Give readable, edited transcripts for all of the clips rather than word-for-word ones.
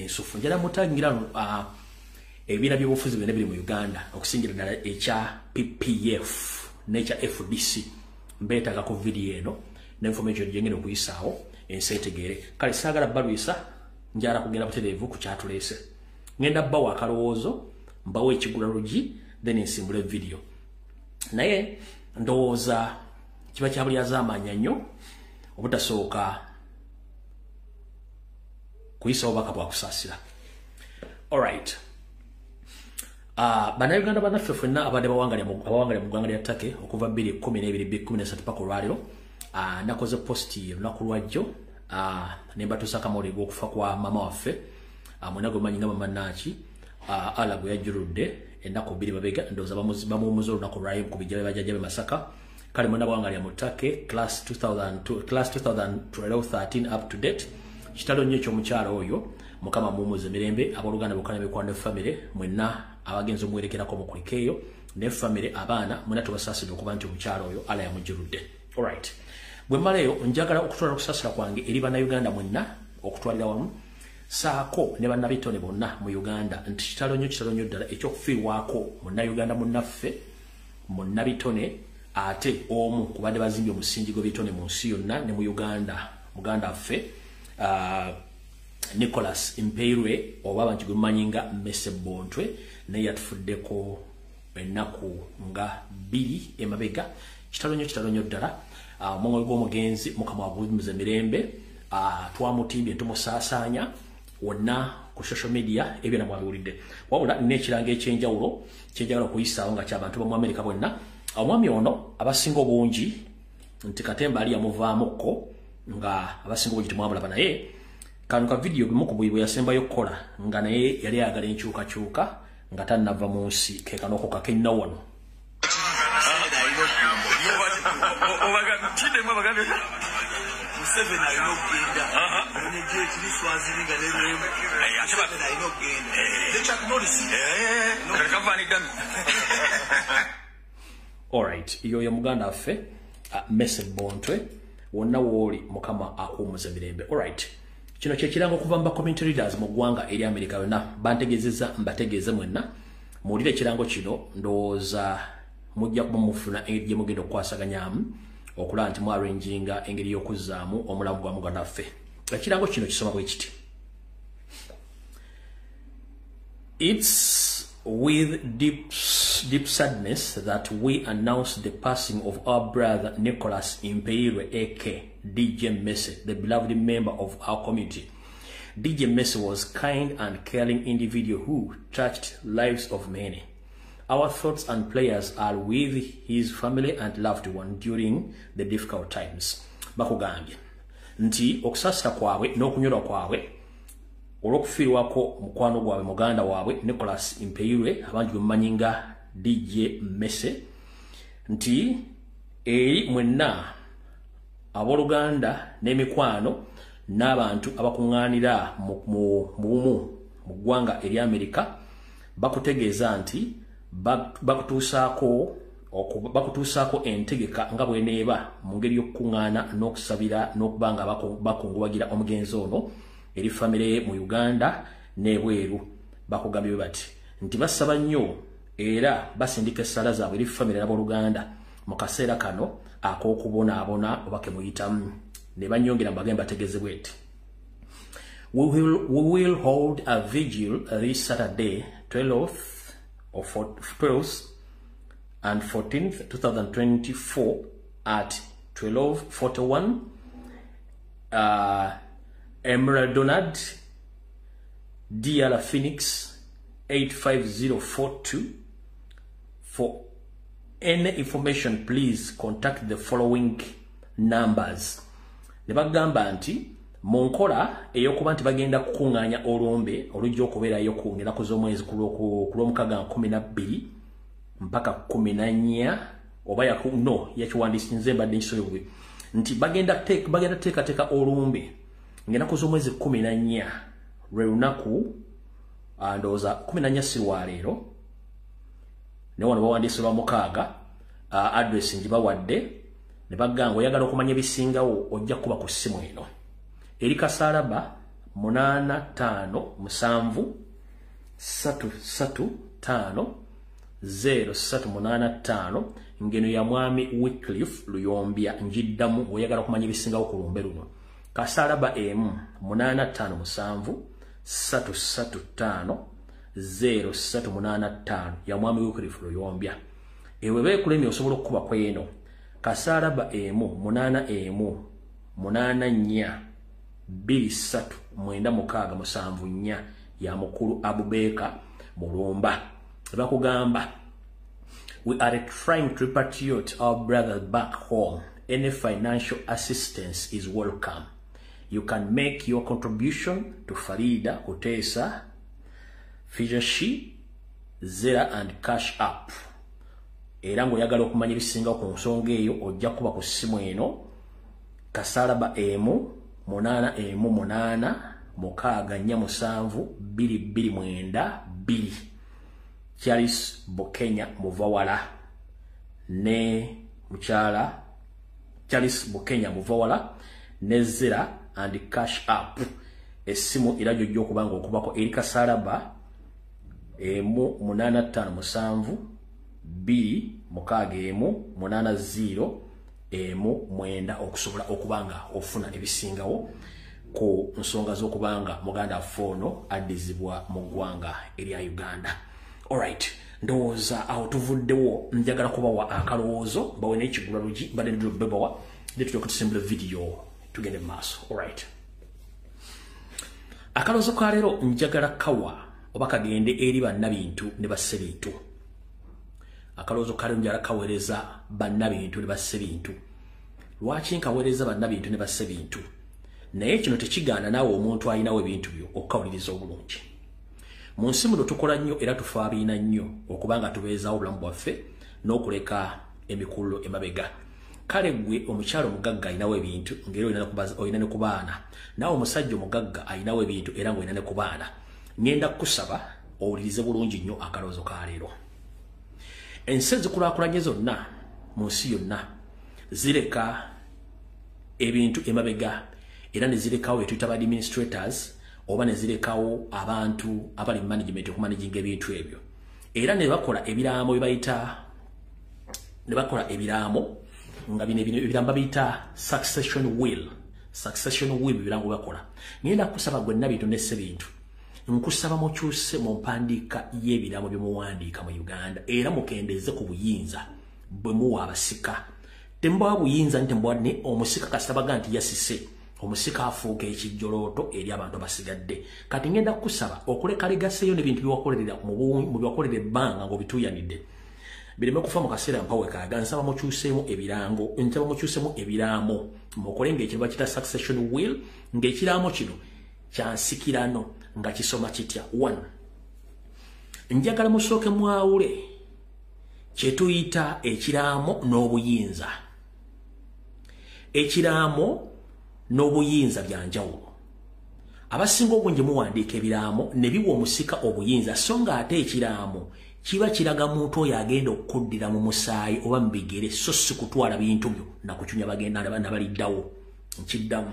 ensufu njala mutangira ebina byobufuzi byonna biri mu Uganda okusingira ddala ekya PPF n'ekya FDC mbetaga ku video eno ne information gyengene okuyisaawo ensetegere kale saagala balwisa njala kugenda butereevu ku kyatulese ngenda bbawo akalowoozo mbawo ekigulalugi then ensimbula video naye ndowooza kiba kya buli azaamanya nnyo obutasooka kuyisa obubaka bwa kusaasira. Alright. Bannayuganda bannaffe ffenna abadde bawangalya mu ggwanga lya Turkey okuva 2012-2013 paka olwaleero nakoze posti olunaku lwajjo ne mbatuusa akamawulire g'okufa kwa mama waffe mwena gwe mumanyi nga Mama Naaki ala gwe yajjuludde ennaku 2 mabega ndowooza bamuwumuza olunaku lwayo ku bijja bajjajja Masaka kale mwena bawangalya mu Turkey class 2012-13 up to date kitalo nnyo ekyomukyalo oyo mukama muwumuze mirembe abooluganda bokka n'emikwano family mwenna abagenzi omwerekerako mukulika eyo ne family abaana mwena tubasaasidde okuba nti omukyalo oyo ala yamujjuludde. Alright, bwe mmalayo njagala okutwala okusaasira kwange eri bannayuganda mwenna okutwalira wamu saako ne bannabitone bonna mu Uganda nti kitalo nnyo ddala ekyokufiirwako munnayuganda munnaffe munnabitone ate omu ku badde bazimbye omusingi gw'ebitone mu nsi yonna ne mu Uganda muganda waffe Nicholas Impeirwe oba abantu gwe mumanyi nga Mese Bontwe naye yatufuddeko ennaku nga 2 emabega kitalo nnyo ddala omwongo gw'omugenzi mukama wabumize mirembe twamutimbye tumusaasaanya wonna ku social media ebyo na mwabiwulidde wabula n'ekiranga ekyenjawulo kyenjagala okuyisaawo nga ky'abantu ba mu Amerika bonna omwami ono abasinga obungi nti Katemba ali yamuvaamukko nga abasinga obungi temwamulaba naye kano ka video bimu ku bwe yasembayo okukola nga naye yali ayagala enkyukakyuka nga tannava mu nsi ke kanoko kakenna wano Alright, iyo ya muganda affe Mese Bontwe wonna wooli mukama akuwumuza mirembe. Alright, kino kyekirango okuva mu community leaders mu ggwanga eri Amerika yonna bantegezeza mbategeeze mwenna muwulire ekirango kino ndowooza mujja kuba mufuna gye mugenda okukwasaganyaamu okulaba nti mwarranginga engeri y'okuzzaamu omulamu gwa muganda waffe. Ekirango kino kisoma bwe kiti: It's with deep sadness that we announce the passing of our brother Nicholas Impeirwe aka DJ Mese, the beloved member of our community. DJ Mese was a kind and caring individual who touched lives of many. Our thoughts and prayers are with his family and loved one during the difficult times. Bakugambye nti okusaasira kwabwe n'okunyolwa kwabwe olw'okufiirwako mukwano gwabwe muganda waabwe Nicholas Impeirwe abangi bwe mumanyi nga DJ Mese nti eri mwenna abooluganda n'emikwano n'abantu abakuŋŋaanira mu ggwanga eri Amerika bakutegeeza nti bakutuusaako entegeka nga bw'eneeba mu ngeri y'okukuŋŋaana n'okusabira n'okuba nga bakungubagira omugenzi ono eri famire mu Uganda n'ebweru. Bakugambye bati nti basaba nnyo era basindika essala zaabwe eri famire y'abooluganda mu kaseera kano ak'okubonaabona oba ke muyitamu. Ne bannyongera mu bagenda bategeeze bweti: We will hold a vigil this Saturday 12th and 14th 2024 at 12:41 Emerald Donald DR Phoenix 85042. For any information please contact the following numbers. Ne bagamba nti mu nkola ey'okuba nti bagenda kukuŋŋaanya olumbe olujja okubeerayo ku nnaku z'omwezi ku lw'omukaaga 12 mpaka 14 oba yakiwandiise nze mbadde nkisobwe nti bagenda teekateeka olumbe ng'ennaku z'omwezi 14 lwe lunaku ndowooza 14 si lwaleero ne wano bawandiise lwa mukaaga address ngibawadde ne bagamba oyagala okumanya ebisingawo ojja kuba ku ssimu eno eri Kasaraba 8385 ngeno ya mwami Wycliffe Luyombya njiddamu oyagala kumanya bisingawo ku lumbe luno kasalaba emu 85 ya mwami Wycliffe Luyombya ewe beekulemye osobola okuba kweno kasalaba emu 84 ya mukulu Abubeka Mulumba bakugamba we are trying to repatriate our brothers back home. Any financial assistance is welcome. You can make your contribution to Farida, Kutesa, Fijashi, Zera and Cash App. Era ng'oyagala okumanya ebisinga ku nsonga eyo ojja kuba ku ssimu eno kasalaba emu 886472229 Charles Bukenya Muvawala ne muchala Charles Bukenya Muvawala ne Zera and Cash App essimu irajo jjo kubanga okubako eri kasalaba emu 85 okusobola okubanga ofuna ebisingawo ku nsonga z'okubanga muganda fono addizibwa mu ggwanga erya Uganda. Alright, ndowooza awo tuvuddewo njagala kubawa akalowoozo bawe n'ekigulalugi mbadde ndi bebawa netulyoka tusimbula video tugende maaso. Alright, akalowoozo ka leero njagala kawa oba kagende eri bannabintu ne bassebintu. Akalowoozo ka leero njagala kaweereza bannabintu ne bassebintu. Lwaki nkaweereza bannabintu ne bassebintu? Naye kino tekigaana naawe omuntu ayinawo ebintu byo okukawuliriza obulungi. Mu nsi muno tukola nnyo era tufaabiina nnyo okubanga tubeezaawo obulamu bwaffe n'okuleka emikululo emabega. Kale gwe omukyalo omugagga ayinawo ebintu ng'era olina ne ku baana. Naawe omusajja omugagga ayinawo ebintu era ng'olina ne ku baana. Ngenda kukusaba owulirize bulungi nnyo akalowoozo ka leero. Ensi ezikulaakulanye zonna mu nsi yonna zireka ebintu emabega era ne zirekawo etuyita ba administrators oba ne zirekawo abantu abali mu management okumanajinga ebintu ebyo era ne bakola ebiraamo bibayita ne bakola ebiraamo nga bino ebiramba biyita succession will birango bakola. Ngenda kusaba gwe nabintu ne sebintu nkusaba mukyuse mu mpandiika y'ebiraamo byomuwandiika mu Uganda era mukendeze ku buyinza bwe muwa abasika. Tembawa buyinza ntembawa ne omusika kasitabaga nti yasise omusika afuuka ekijjolooto eri abantu basigadde. Kati ngenda kusaba okuleka legaseyo n'ebintu byowakolerera mu byakolera ebbanga ng'obituuyanidde bireme kufa mu kaseera mpawe kaaga. Nsaba mukyuseemu ebirango, nsaba mukyuseemu ebiraamo mukole ng'ekyo bakita succession will ng'ekiraamo kino kyansikirano nga kisoma kitya. 1 njagala musooke mwawule kye tuyita ekiraamo n'obuyinza. Ekiraamo n'obuyinza byanjawulo. Abasinga obungi muwandiika ebiraamo ne biwa omusika obuyinza so nga ate ekiraamo kiba kiraga muntu oyo agenda okuddira mu musaayi oba mu bigere so si kutwala bintu byo nakucunya bagenda nabaliddawo. Nkiddamu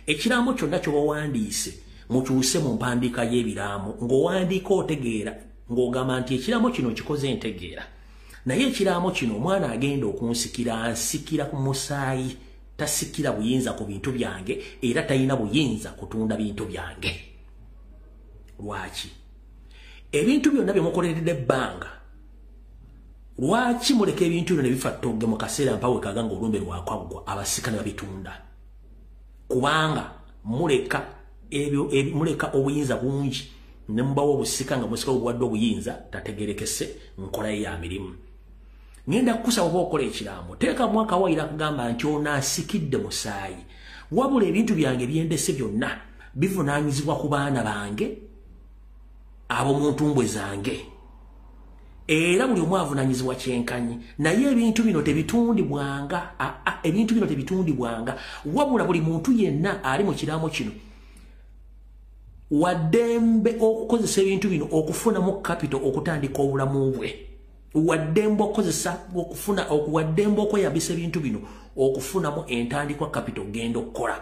ekiraamo kyonna kyobawandiise mukyuse mu mpandiika y'ebiraamo ng'owandiika otegeera ng'ogamba nti ekiraamo kino kikoze entegeera naye ekiraamo kino omwana agenda okunsikira nsikira ku musaayi tasikira buyinza ku bintu byange era talina buyinza kutunda bintu byange. Lwaki? Ebintu byonna bye mukoleredde ebbanga lwaki muleka ebintu bino ne bifa ttogge mu kaseera mpawe kaga ng'olumbe lwakwaggwa abasika ne babitunda? Kubanga muleka obuyinza bungi ne mubawo obusika nga musika obuwadde obuyinza tategerekese nkola ye ya mirimu. Ngenda kukusaba oba okola ekiraamo teeka mwaka waira kugamba nti ono asikidde musaayi wabula ebintu byange byendese byonna bivunaanyizibwa ku baana bange abo mu ntumbwe zange era buli omu avunaanyizibwa kyenkanyi naye ebintu bino tebitundibwanga ebintu bino tebitundibwanga wabula buli muntu yenna ali mu kiraamo kino waddembe okukozesa ebintu bino okufunamu capital okutandika obulamu bwe. Waddembe okozesa waddembe okweyambisa ebintu bino okufunamu entandikwa capital genda okukola.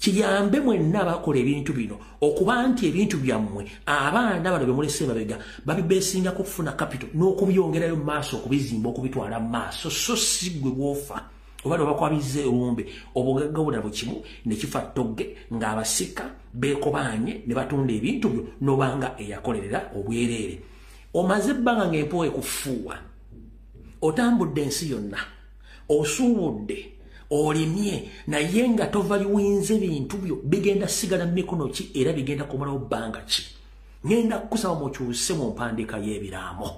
kiyambe mwenna abakola ebintu bino okuba nti ebintu byammwe abaana bano bemulese mabega babibesinga kufuna capital n'okubyongerayo mu maaso okubizimba okubitwala mu maaso so si gwe bwofa oba bakwabize olumbe obugagga bulala bukimu ne kifa togge ng'abasika beekobanye ne batunda ebintu byo n'obanga eyakolerera obwereere omaze ebbanga ng'empewo ekufuuwa otambudde ensi yonna osuubudde olimye naye nga tovaliwinze bintu byo bigenda sigala mu mikono ki era bigenda kumalawo bbanga ki ngenda kukusaba mukyuse mu mpandiika y'ebiraamo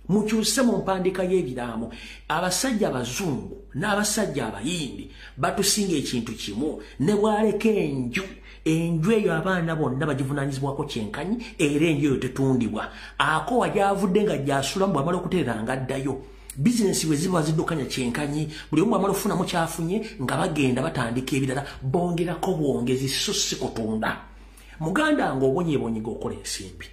mukyuse mu mpandiika y'ebiraamo abasajja abazungu n'abasajja abayindi batusinga ekintu kimu ne bwaleka enju eyo abaana bonna bagivunaanyizibwako kyenkanyi era enju eyo tetundibwa ako wajavudde nga gyasulamu bwamala okuteerera ngaddayo bizinesi we ziba ziddukanya kyenkanyi buli omu bwamala okufunamu kyafunye nga bagenda batandika ebirala bongerako bwongezi so si kutunda muganda nga obonyebonyiga okola ensimbi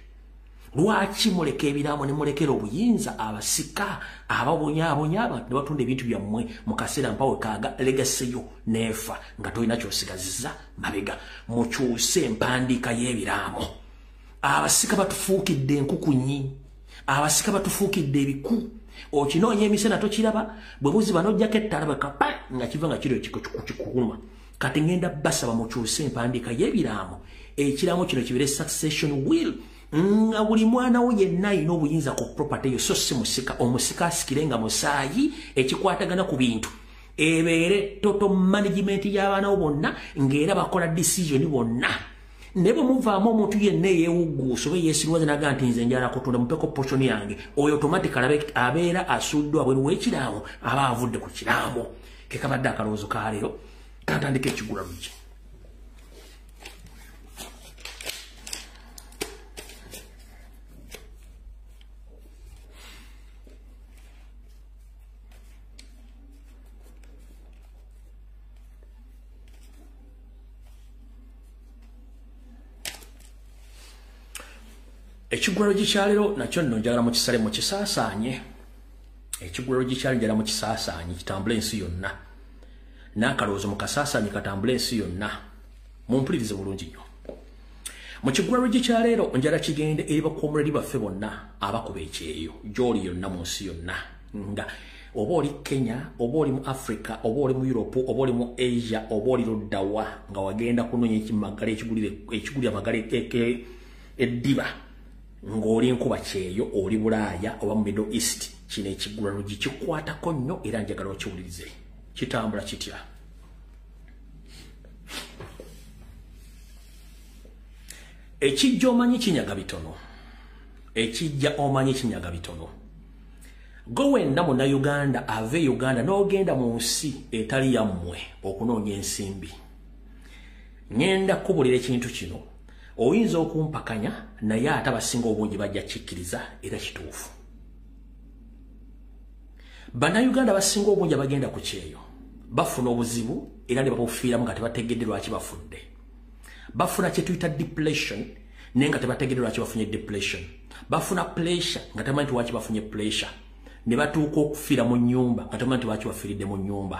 lwaki muleka ebiraamo ne mulekera obuyinza abasika ababonyaabonya abantu ne batunda ebintu byammwe mu kaseera mpawe kaaga legaseyo neefa nga tolina kyosigaziza mabega mukyuse empandiika y'ebiraamo abasika batufuukidde enkukunyi abasika batufuukidde ebiku okinoonya emisana tokiraba bwe buziba n'ojjako ettalaba kapa nga kiva nga kiro kikuluma kati ngenda basaba mukyuse empandiika y'ebiraamo ekiraamo kino kibeere succession will nga buli mwana wo yenna alina obuyinza ku property eyo so si musika omusika asikire nga musaayi ekikwatagana ku bintu ebeere total management y'abaana bo bonna ng'era bakola decision bonna ne bwe muvaamu omuntu yenna eyeewugguusa oba yeesirwaza naga nti nze njala kutunda mupeko portion yange oyo automatically abeera asuddwa wabweru w'ekiraamo aba avudde ku kiraamo ke kabadde akalowoozo ka leero kantandika ekigula lugi ekigulalo gikyalero nakyo nno njagala mu kisale mu kisaasaanye ekigulalo gikyali njagala mu kisaasaanye kitambule ensi yonna n'akalowoozo mu kasaasaanye katambule ensi yonna mumpulirize bulungi nnyo mu kigulalo gikyaleero njagala kigende eri bakomuledi baffe bonna abakuba ekyeyo gy'oli yonna mu nsi yonna nga oba oli Kenya oba oli mu Africa oba oli mu Europe oba oli mu Asia oba oli luddawa nga wagenda kunoonya ekigulira amagala eddiba ng'oli nkuba kyeyo oli Bulaaya oba mu Middle East kino ekigulalo gikikwatako nnyo era njagala okiwulirize kitambula kitya ekijja omanyi kinyaga bitono ekijja omanyi kinyaga bitono gwe wenna munnayuganda ava e Uganda n'ogenda mu nsi etali yammwe okunoonya ensimbi ngenda kubulira ekintu kino oyinza okumpakanya naye ate abasinga obungi bajja kikkiriza era kituufu bannayuganda abasinga obungi abagenda ku kyeyo bafuna obuzibu era ne babufiiramu nga tebategedde lwaki bafudde bafuna kye tuyita depression naye nga tebategedde lwaki bafunye depression bafuna pressure nga tebamanyi nti lwaki bafunye pressure ne batuuka okufiira mu nnyumba nga tebamanyi nti lwaki bafiiridde mu nnyumba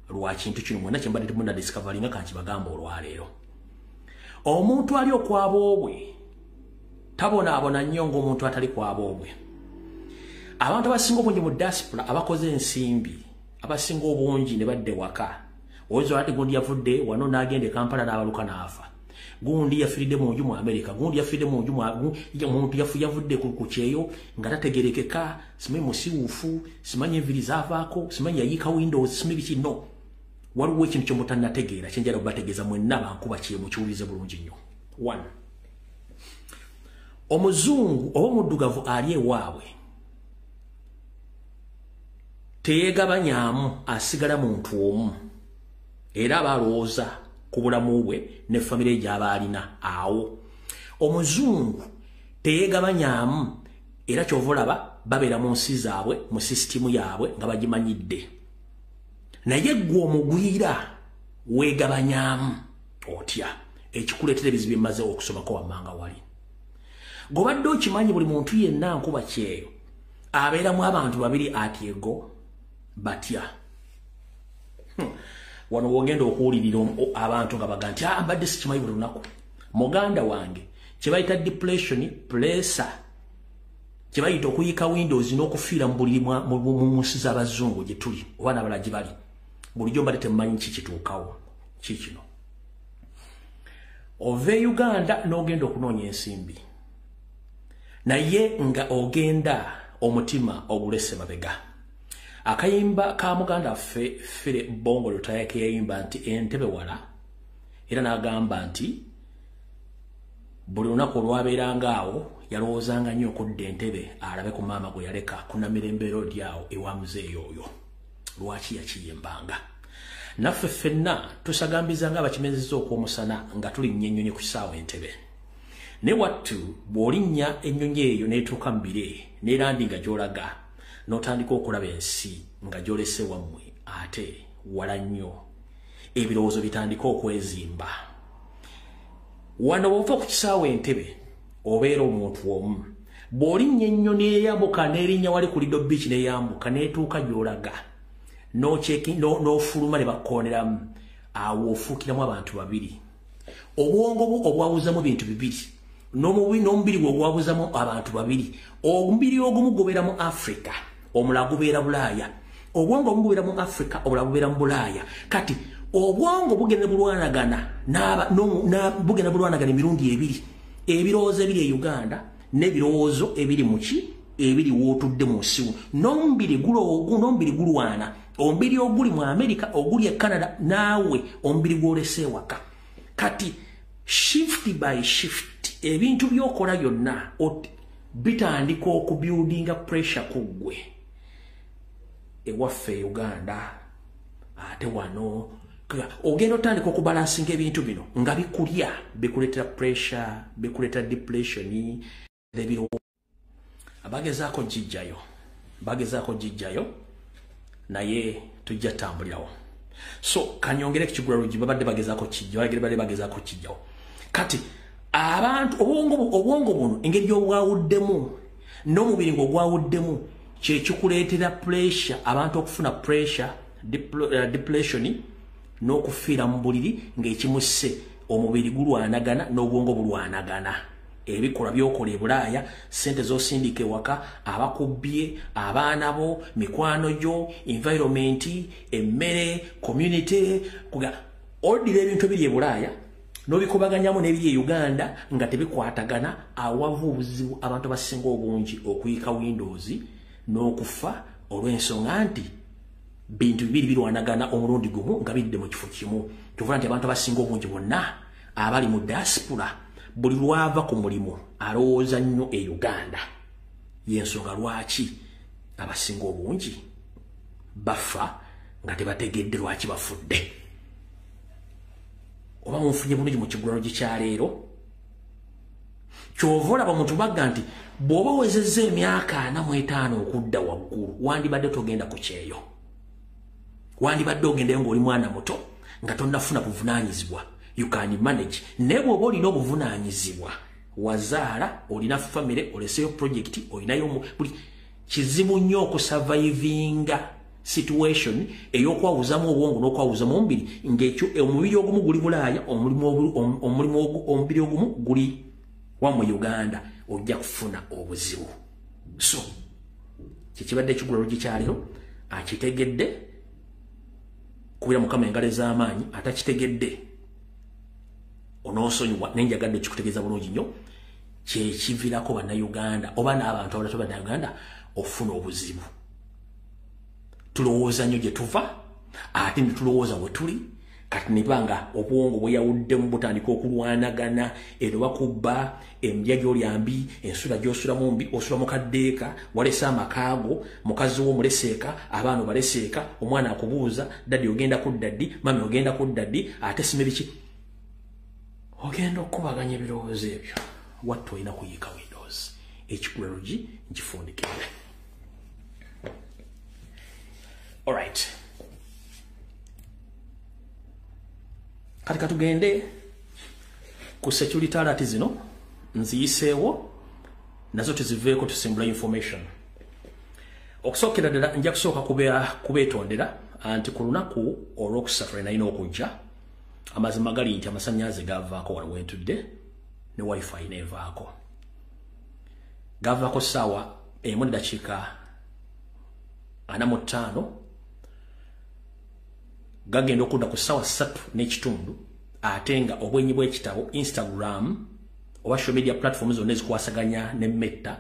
lwa kintu kino mwena kye mbadde temuna discoveringa kankibagamba olwaleero omuntu ali okwaba obwe tabonaabona nnyo ng'omuntu atali kwaba obwe abantu abasinga obungi mu diaspora abakoze ensimbi abasinga obungi ne badde waka oyinza ati gundi yavudde wano n'agenda e Kampala n'abaluka n'afa gundi yafiiridde mu nju mu America gundi yafiiridde mu nju muntu yavudde ku kyeyo nga tategerekeka simanyi musiwuufu simanyi enviri zaavaako simanyi yayiika windows simanyi biki no waliwo ekintu kyomutannategeera kyenjala okubategeeza mwenna bankuba kyemu kiwulize bulungi nnyo 1 omuzungu oba omuddugavu ali ewaabwe teyeegabanyaamu asigala muntu omu era aba alowooza ku bulamu bwe ne famire gy'aba alina awo omuzungu teyeegabanyaamu era kyova olaba babeera mu nsi zaabwe mu sisitimu yaabwe nga bagimanyidde naye gwe omugwira weegabanyaamu otya ekikuleetera ebizibu bimaze okusomako wammanga wali gobadde okimanyi buli muntu yenna nkuba kyeyo abeeramu abantu babiri atyego batya wano wogenda okuwulirira abantu nga baga nti mbadde sikimanyi buli lunaku muganda wange kye bayita depression pressure kye bayita okuyika windows n'okufiira mu buliri mu nsi z'abazungu gye tuli oba n'abalala gye bali bulijjo mbadde temumanyi kikituukawo kikino ove Uganda n'ogenda okunoonya ensimbi naye nga ogenda omutima ogulese mabega akayimba ka muganda fere bongo lutaya ke yayimba nti entebe wala era n'agamba nti buli lunaku olwabeeranga awo yalowoozanga nnyo okudda entebe alabe ku maama gwe yaleka kunamirembe road awo ewa muzeeyi oyo lwaki yakiyimbanga naffe ffenna tusagambizanga abakimezeza okw'omusana nga tulinnya ennyonyi ku kisaawa entebe ne wattu bw'olinnya ennyonyi eyo n'etuuka mu bire n'erandi nga gy'olaga n'otandika okulaba ensi nga gy'olese wammwe ate wala nnyo ebirowoozo bitandika okwezimba wano bw'ova ku kisaawa entebe obeera omuntu omu bw'olinnya ennyonyi eyambuka n'erinnya wali ku Lido Beach n'eyambuka n'etuuka gy'olaga n'ofuluma ne bakkooneramu awo ofuukiramu abantu babiri obwongo bwo obwawuzamu bintu bibiri n'omubiri gwe ogwawuzamu abantu babiri omubiri ogumu gubeera mu Africa omulala gubeera Bulaaya obwongo obumu bubeera mu Africa obulala bubeera mu Bulaaya kati obwongo bugenda bulwanagana emirundi ebiri ebirowoozo ebiri e Uganda n'ebirowoozo ebiri muki ebiri wootudde mu nsiwo n'omubiri gulwana omubiri oguli mu America oguli e Canada naawe omubiri gw'olese ewaka kati shift by shift ebintu by'okola byonna bitandika okubuildinga pressure ku ggwe ewaffe Uganda ate wano ogenda otandika okubalansinga ebintu bino nga bikulya bikuleetera pressure bikuleetera depression ebiro abagezaako jijjayo naye tujja tambulirawo so kanyongere kukigula lugi babadde bagezaako kijjawo kati abantu obwongo buno engeri gy'obwawuddemu n'omubiri ng'ogwawuddemu kyekikuleetera pressure abantu okufuna pressure depression n'okufiira mu buliri ng'ekimusse omubiri gulwanagana n'obwongo bulwanagana ebikolwa by'okola e Bulaaya sente z'osindika ewaka abakubbye abaana bo mikwano gyo environment emmere community odira ebintu ebiri e Bulaaya n'obikubaganyamu n'ebiri e Uganda nga tebikwatagana awava obuzibu abantu abasinga obungi okuyika windows n'okufa olw'ensonga nti bintu bibiri birwanagana omulundi gumu nga bidde mu kifo kimu tuvuga nti abantu abasinga obungi bonna abali mu diaspora buli lwava ku mulimu alowooza nnyo e Uganda y'ensonga lwaki abasinga obungi bafa nga tebategedde lwaki bafudde oba munfunye bulungi mu kigulano gikyaleero kyova olaba omuntu bagga nti bw'oba wezezza emyaka 45 okudda waggulu wandibadde togenda ku kyeyo wandibadde ogendayo ng'oli mwana muto nga tonnafuna buvunaanyizibwa you can manage ne bw'oba olina obuvunaanyizibwa wazaala olina famire oleseyo project olinayo buli kizibu nnyo okusavaivinga situation ey'okwawuzamu obwongo n'okwawuzamu omubiri ng'ekyo omubiri ogumu guli Bulaaya omubiri ogumu guli wamwe Uganda ojja kufuna obuzibu so kikibadde ekigulalo gikyaliho akitegedde kubira mukama engalo ez'amaanyi atakitegedde onoosonyiwa nenjagadde kikutegeeza bulungi nnyo kyekivirako bannayuganda oba n'abantu abalala bannayuganda ofuna obuzibu tulowooza nnyo gye tuva ate ne tulowooza we tuli kati ne banga obwongo bweyawuddemu butandika okulwanagana eno bakubba emulya gy'olyambi ensula gy'osulamu mbi osula mu kaddeeka walese amakaago mukazi wo muleseeka abaana obaleseeka omwana akubuuza daddi ogenda kudda ddi mami ogenda kudda ddi ate sime biki ogenda okubaganya ebirowoozo ebyo wattu olina kuyiika windows ekikulalugi nkifundikirire alright kati katugende ku security alert zino nziyiseewo nazo tuziveeko tusimbula information okusookera ddala nja kusooka kubeetondera anti ku lunaku olwokusatu nalina okujja amazima gali nti amasannyalaze gavaako wano wentudde ne wifi nevaako gavaako ssaawa 1:45 gagenda okudda ku ssaawa 3:30 ate nga obwenyi bw'ekitabo Instagram oba social media platforms zonna ezikwasaganya ne Meta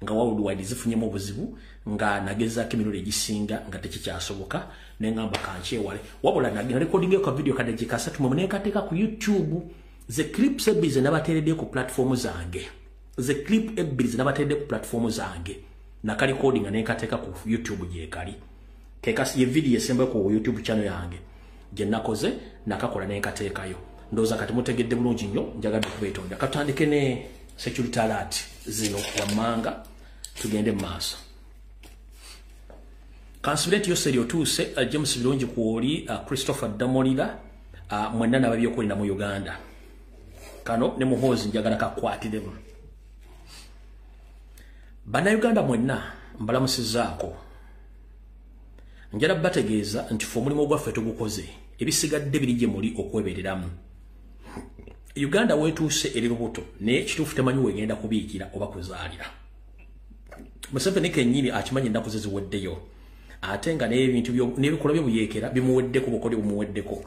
nga worldwide zifunyemu obuzibu nga nagezaako emirundi egisinga nga tekikyasoboka nengamba kankyewale wabula nagenda recording ka video kadakika 3 mu nekateeka ku YouTube ze clips ebbiri nabateredde ku platform zange naka recording nekateeka ku YouTube gye kali kekasi ye video esemba ku YouTube channel yange gye nakoze nakakola nekateekayo ndoza kati mutegedde bulungi nnyo njagadde kubeetonda katandike ne security alert zino wamanga tugende maaso Kansulenti yoseri otuse James Birungi kuoli Christopher Damolira mwenna nababyokolina mu Uganda kano ne muhozi njagala kakwatiremu bana Uganda mwenna mbalamusizaako njala bategeeza nti ffe omulimu gwaffe tugukoze ebisigadde birije muli okwebereramu Uganda wetuuse eri lubuto ne kituufu temanyi wegenda kubiikira oba kuzaalira Museveni kennyini akimanyi ennaku ze ziweddeyo ate nga n'ebintu n'ebikolwa byemuyeekera bimuweddeko bukoli bumuweddeko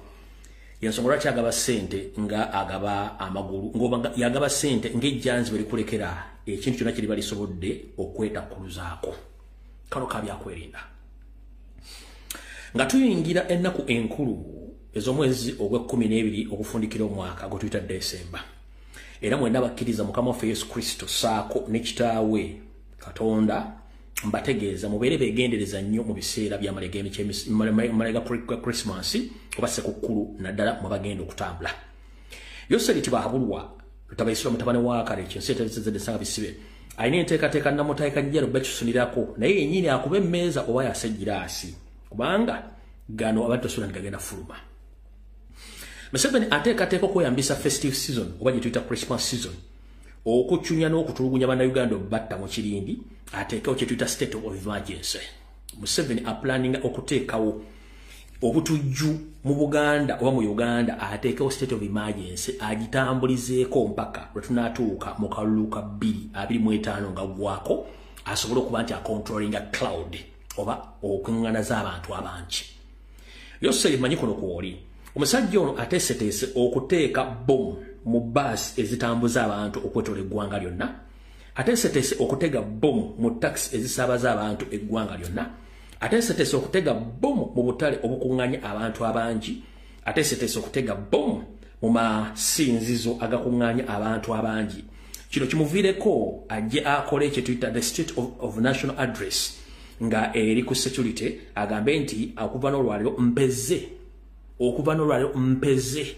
yensonga lwaki agaba ssente nga agaba amagulu ngoba yagaba ssente ng'ejjanzi bwe likulekera ekintu kyonna kiri balisobodde okwetakuluzaako kano kabyakwerinda nga tuyingira ennaku enkulu ez'omwezi ogw'E12 okufundikira omwaka gwe tuyita Desemba era mwenna bakkiriza Mukama waffe Yesu Kristo saako ne kitaawe Katonda mbategeeza mubeere beegendereza nnyo mu biseera by'amalega Christmas oba Ssekukkulu naddala mwabagenda okutambula Yoseri tibaabulwa tutabayisira mutabani wa kale ekinsi etezezedde bisibe alina enteekateeka namuteeka njalo bakisunirako naye yennyini akuba emmeeza oba yasejjiraasi kubanga gano abantu tosula ntigagenda fuluma Museveni ateekateeka okweyambisa festive season oba gye tuyita Christmas season okuchunya n'okutulugunya bana Uganda batta mu kirindi ateekawo kye tuyita state of emergency Museveni aplanning okuteekawo obutujju mu Buganda oba mu Uganda ateekawo state of emergency agitambulizeeko mpaka lwe tunaatuuka mu kalulu ka 2025 nga gwako asobole okuba nti acontrolling a cloud oba okuŋŋaana z'abantu abangi Yoseri manyi kuno kwoli omusajja ono ateeseteese okuteeka bomu mu bus ezitambuza abantu okwetola eggwanga lyonna ateeseteese okutega bomu mu taxi ezisaabaza abantu eggwanga lyonna ateeseteese okutega bomu mu butale obukuŋŋaanya abantu abangi ateeseteese okutega bomu mu masinzizo agakuŋŋaanya abantu abangi kino kimuviireko ajje akole ekye tuyita the state of national address nga eri ku security agambe nti okuva n'olwaliro mpeze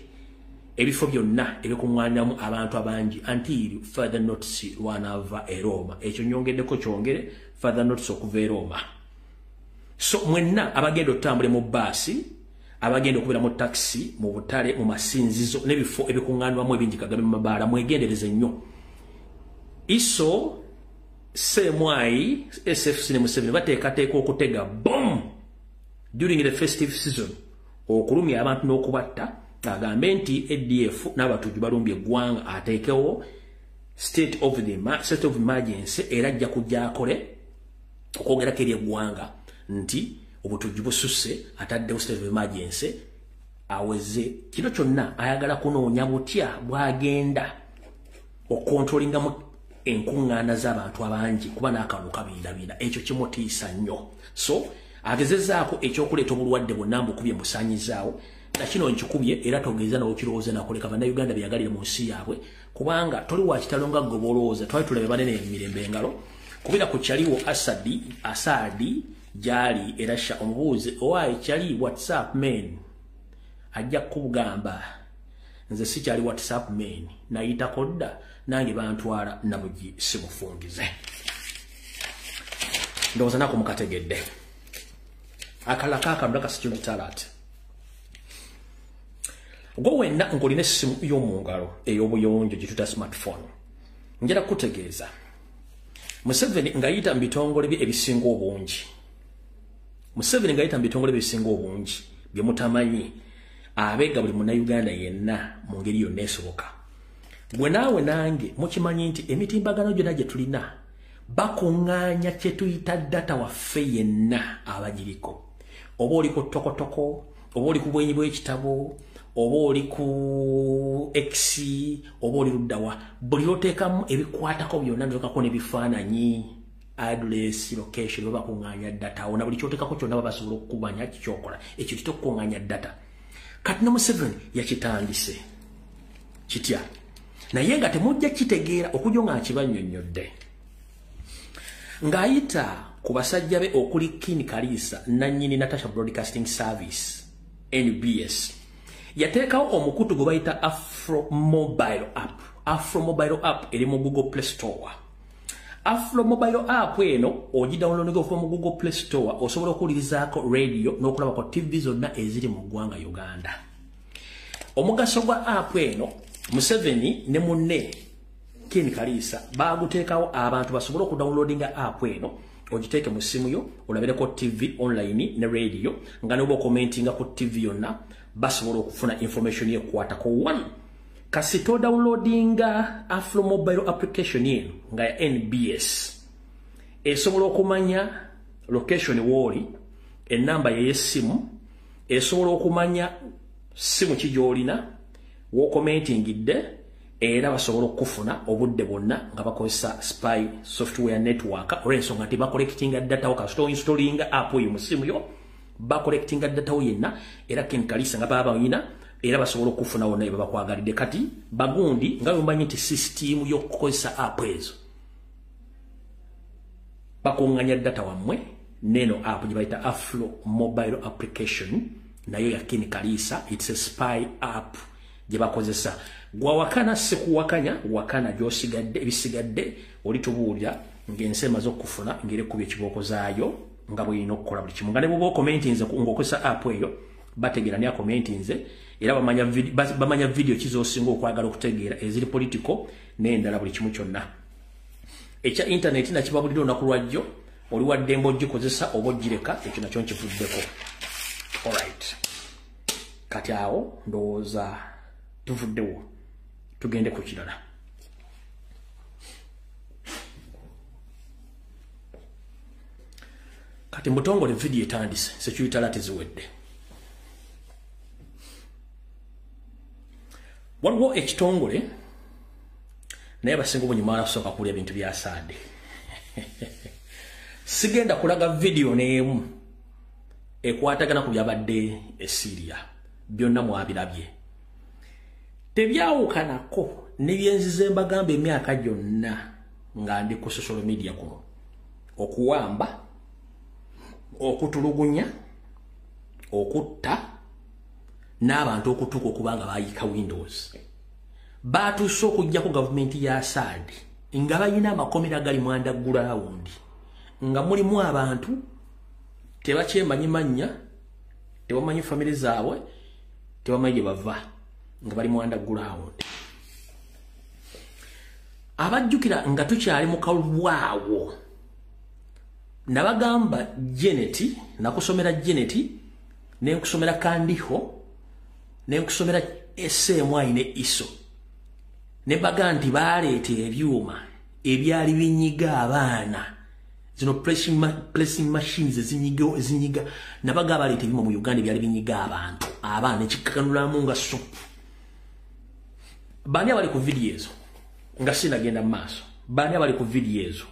ebifo byonna ebikuŋŋaanyamu abantu abangi until further notice lwanava e Roma ekyo nyongeddeko kyongere further notice okuva e Roma so mwenna abagenda otambule mu baasi abagenda okubeera mu taxi mu butale mu masinzizo n'ebifo ebikuŋŋaanwamu ebingi kagame mu mabaala mwegendereze nnyo iso Semwai SFC ne Museveni bateekateeka okutega bomb during the festive season okulumya abantu n'okubatta agambe nti ADF n'abatujju balumbye eggwanga ateekewo state of emergency era ajja kujja akole okwogerako eri eggwanga nti obutujju bususse ataddewo state of emergency aweze kino kyonna ayagala kunoonya butya bwagenda okontrolingamu enkuŋŋaana z'abantu abangi kuba n'akantu kabindabinda ekyo kimutiisa nnyo so agezezaako ekyokuleeta obulwadde bwonna mbukubye mbusaanyizaawo na kino nkikubye era togeza n'okirowooza nakoleka bannayuganda byeyagalire mu nsi yaabwe kubanga toli wa kitalo nga gwe bolowooza twali tulabe banene emirembe engalo kubira ku kyaliwo Asadi gyali erasha omubuuze owaayi kyali WhatsApp man ajja kukugamba nze si kyali WhatsApp man nayitako dda nange bantwala nabugi simufungize ndowooza nako mukategedde akala kakamulaka security alert gwe wenna ng'olina essimu y'omu ngalo ey'obuyonjo gye tuta smartphone njala kutegeeza Museveni ng'ayita mu bitongole bye ebisinga obungi Museveni ngayita mbitongole bisinga obungi bye mutamanyi abega buli munna Uganda yenna mu ngeri yonna esoboka. Bwe naawe nange mukimanyi nti emitimbagano gyonna gye tulina bakuŋŋaanya kye tuyita data waffe yenna abagiriko. Oba oli ku tokotoko, oba oli ku bwenyi bw'ekitabo, oba oli ku X, oba oli luddawa, buli loteekamu ebikwatako byonna nokako n'ebifaananyi, address, location, baba kuŋŋaanya data. Ona buli kyoteekako kyonna baba basobola okukumanya kikyokola. Ekyo kityo kuŋŋaanya data. Kati ne Museveni yakitandise kitya. Naye nga temujja kitegeera okujja nga akibannyonnyodde. Ng'ayita ku basajja be okuli King Kalisa nannyini Natasha Broadcasting Service NBS yateekawo omukutu gwe bayita Afro Mobile App. Afro Mobile App eri mu Google Play Store. Afro Mobile App eno ogidownloadinga okuva mu Google Play Store osobola okuwulirizaako radio n'okulabako TV zonna eziri mu ggwanga Uganda. Omugaso gwa app eno Museveni ne munne King Kalisa baguteekawo abantu basobola okudownloadinga app eno ogiteeke mu simu yo olabireko TV online ne radio nga n'oba commentinga ku TV yonna basobola okufuna information yekwatako one. Kasito downloadinga Afro Mobile application eno nga ya NBS esobola okumanya location woli, enamba y'essimu, esobola okumanya simu kijolina wo commentingidde era basobola okufuna obudde bonna nga bakozesa spy software network olw'ensonga nti bacollectinga data wo kasito installinga app yo mu simu yo bacollectinga data wo yenna era King Kalisa nga baba bayina era basobola okufuna wonna baba kwagalidde. Kati bagundi nga bambanyi nti system y'okukozesa app ezo bakuŋŋanya data wammwe neno app gye bayita Afro Mobile application nayo ya King Kalisa. It's a spy app gye bakozesa. Gwa wakana sikuwakanya wakana gyosigadde ebisigadde olitubuulira ng'ensema z'okufuna ngere kubye kiboko zaayo nga bw'erina okukola buli kimu. Nga ne bw'oba okomentinze ng'okozesa app eyo bategeera ne akomentinze era bamanya video kizoosinga okwagala okutegeera eziri political n'endala buli kimu kyonna. Ekya internet nakibabulira olunaku lwajjo oli waddembe ogikozesa oba ogireka ekyo nakyo nkivuddeko. Alright. Kati awo ndowooza tuvuddewo tugende ku kirala. Kati mbutongole video etandise security alert ziwedde. Waliwo ekitongole naye basinga obunyuma alasooka kulya ebintu bya Saadi. Sigenda kulaga video n'emu ekwatagana ku byabadde e Syria. Byonna mwabirabye. Tebyawukanako ne byenzize mbagamba emyaka gyonna nga ndi ku social media kuno. Okuwamba, okutulugunya, okutta, n'abantu okutuuka okubanga bayika Windows. Baatuuse okujja ku gavumenti ya Saadi nga balina amakomera gali mu underground nga mulimu abantu tebakyemanyi mannya, tebamanyi family zaabwe, tebamanyi gye bava nga bali mu underground. Abajjukira nga tukyali mu kalubwawo nabagamba Geneti, nakusomera Geneti, nenkusomera Kandiho, nenkusomera SMY ne ISO. Ne baga nti baleeta ebyuma ebyali binyiga abaana. Zino pressing machines zinyiga. Nabaga baleeta ebyuma mu Uganda ebyali binyiga abantu. Abaana ekikakanulamu nga supu. Bani abali ku video ezo? Nga sinagenda maaso. Bani abali ku video ezo?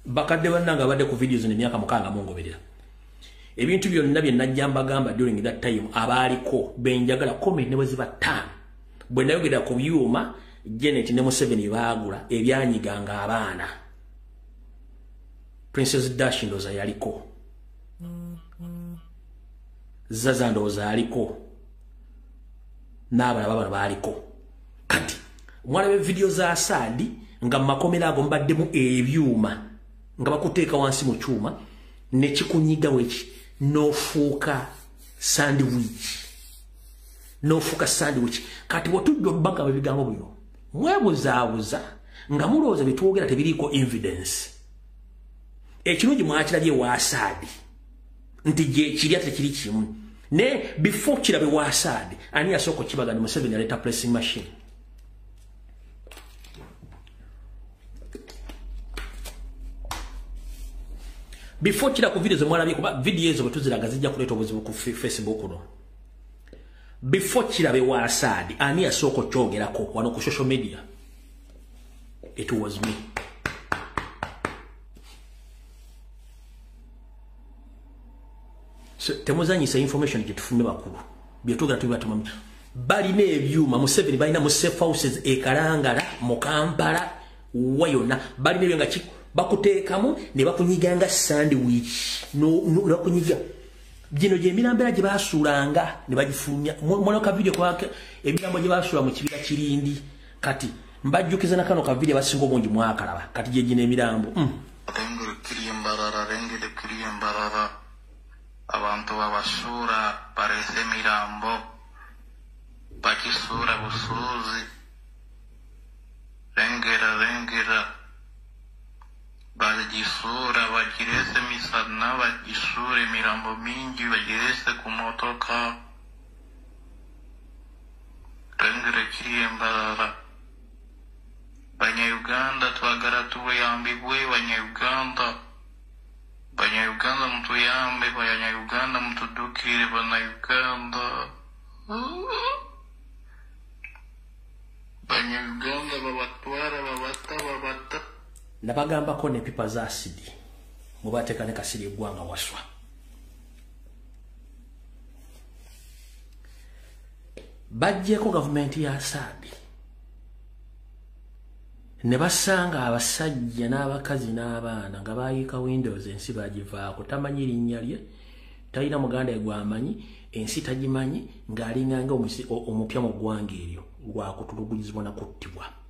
Bakadde bannanga badde ku videos ne myaka mukanga mungoberera. Ebintu byonna bye najja mbagamba during that time abaaliko benjagala comment ne bweziba 5. Bwe nayogera ku byuma Janet ne Museveni baagula ebyanyiganga abaana. Princess Dash ndoza yaliko. Zaza ndoza aliko. N'abalala baba baaliko. Kati mwana we video za Saadi nga makomera ago mbaddemu ebyuma nga bakuteeka wansi mu kyuma ne kikunyiga weki nofuuka sandwich. Kati watujja obubaka bebigambo bino mwebuzaabuza nga mulowooza bitwogera tebiriiko evidence. ekirungi mwakirabye wa Assad nti je kiri ate kiri kimu ne before kirabe wa Assad ani yasoko kibagana Museveni aleta pressing machine before kira ku video ze mwalabye kuba video ezo betuziraga zijja kuleta obuzibu ku Facebook no before kirabe wa Assad ani yasoko kyogerako wano ku social media it was me. So, temuzanyisa information gyetufunde bakulu byetugera tubibatumamya balina ebyuma Museveni balina mu safe houses ekalangala mu Kampala wayona balina ebyo nga bakuteekamu ne bakunyiganga sandwich no kunyiga gino gye emirambera gye basuulanga ne bagifunya mwana ka video kwake emirambo gye basuula mu kibira kirindi kati mbajjukiza na kano ka video basinga obungi mwakalaba kati gye gino emirambo rengere kiriyembarara abantu babasura parece mirambo bakisura busuzi rengera bagisura bagirese misana bagisure mirambo mingi bagirese ku motoka rengere kiriyembarara Banya-Uganda twagala tuyambibwe Banya-Uganda mutuyambe Banya-Uganda mutudukire Banya-Uganda Banya-Uganda babatwara babata nabagambako ne pipa za acid mubateeka ne kasiri eggwanga waswa bajjeko gavumenti ya Assad ne basanga abasajja n'abakazi n'abaana nga bayiika Windows ensi bagivaako tamanyi linnya lye talina muganda egwamanyi ensi tagimanyi ng'alinganga omupya mu ggwanga eryo lwakutulugunyizibwa na kuttibwa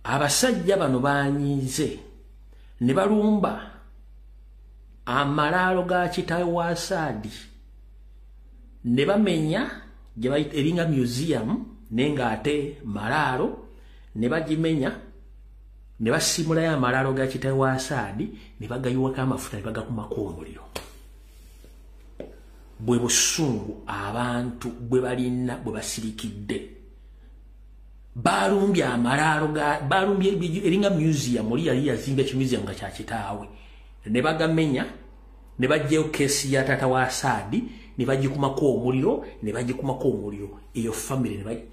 abasajja bano banyiize ne balumba amalaalo ga kitaawe wa Assad ne bamenya gye bayita eringa museum nenga ate malaalo ne bagimenya ne basimulayo amalaalo ga kitaawe wa Assad ne bagayiwako amafuta ne bagakumako omuliro bwe busungu abantu bwe balina bwe basirikidde balumbye amalaalo balumbye eringa museum oli yali yazimba ekimuseum nga kya kitaawe ne bagamenya ne bajjayo kesi ya tata wa Assad ne bagikumako omuliro eyo family ne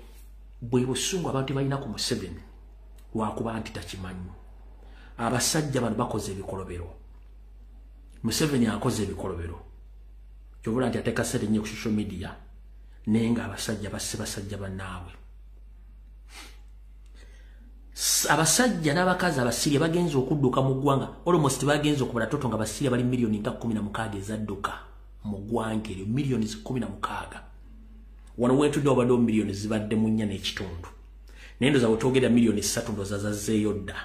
bwe busungu abantu balina ku Museveni lwakuba nti takimanyi abasajja bano bakoze ebikolobero Museveni akoze ebikolobero kyobula nti ateeka sente nnyo ku social media nenga abasajja basajja bannaabwe abasajja n'abakazi abasirya bagenze okudduka mu ggwanga almost bagenze okubala toto nga basirya bali milioni nga 16 ezadduka mu ggwanga eryo milioni 16 wano wetudde obadde milioni zibadde mu 4 n'ekitundu nendo za wetogera milioni 3 ndo zazzeeyo dda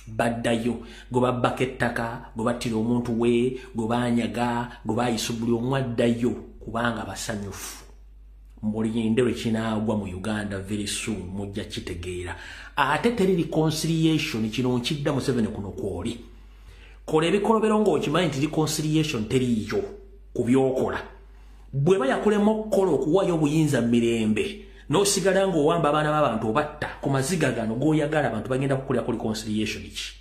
baddayo go babbaka ettaka go battira omuntu we go banyaga go bayisubuli omwaddayo kubanga basanyufu mulinde lwe kinaagwa mu Uganda very soon mujja kitegeera ate teri reconciliation kino nkidda Museveni kuno kwoli kola ebikolobero ng'okimanyi nti reconciliation teriyo ku byokola bwe bayakulemu okukola okuwayo obuyinza mirembe n'osigala ng'owamba abaana b'abantu obatta ku maziga gano g'oyagala abantu bagenda kukolera ku reconciliation ki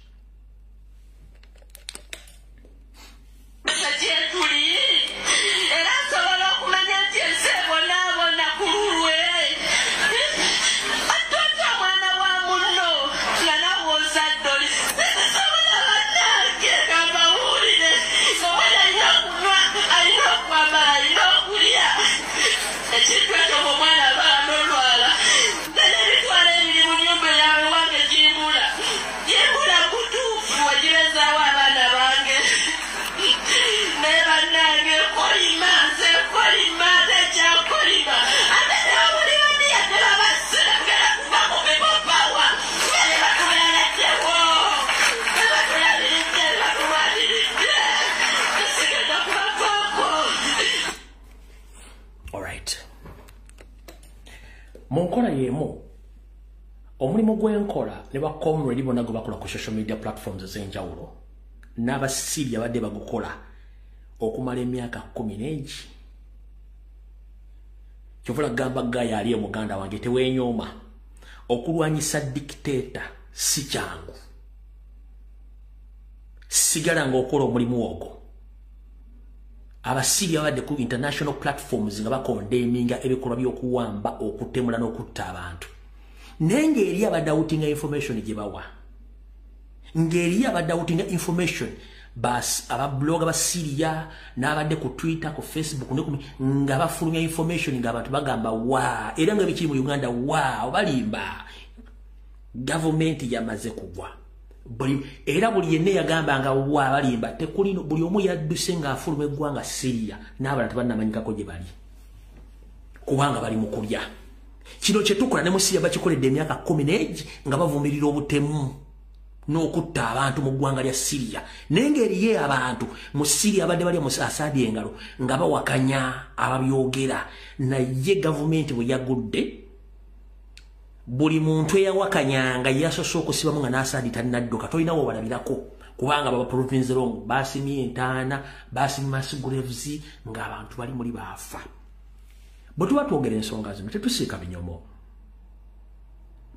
Monkola yemo omulimu gwenkola ne ba comrade bonna gwe bakola ku social media platforms ez'enjawulo n'abasiri abadde bagukola okumala emyaka 10 kyovula gamba gaya ali omuganda wange tewenyooma okulwanyisa dictator si kyangu sigala ng'okola omulimu ogwo abasiri abadde ku international platforms nga bakondeminga ebikolwa by'okuwamba okutemula n'okutta abantu nenge eri abadawutinga information gye bawa ngeri abadawutinga information bas ababloga basiriya n'abadde ku Twitter ku Facebook nga bafulumya information nga abantu bagamba wa era nga bikiri mu Uganda wa balimba government yamaze kugwa era buli yenna yagamba nga wa balimba tekulino buli omu yadduse nga afuluma eggwanga Syria n'abalala tebannamanyikako gye bali kubanga bali mu kulya kino kye tukola ne mu Syria bakikoledde emyaka 10 nga bavumirira obutemu n'okutta abantu mu ggwanga lya Syria n'engeri ye abantu mu Syria abadde bali mu Assad engalo nga bawakanya ababyogera naye gavumenti bwe yagudde buli muntu eyawakanyanga yasoose okusibamu nga n'Assad talinadduka tolinawo balabirako kubanga baba province long basimye entaana basimye Massigraves ng'abantu bali muli baafa bwe tuba twogera ensonga zino tetusiika binyomo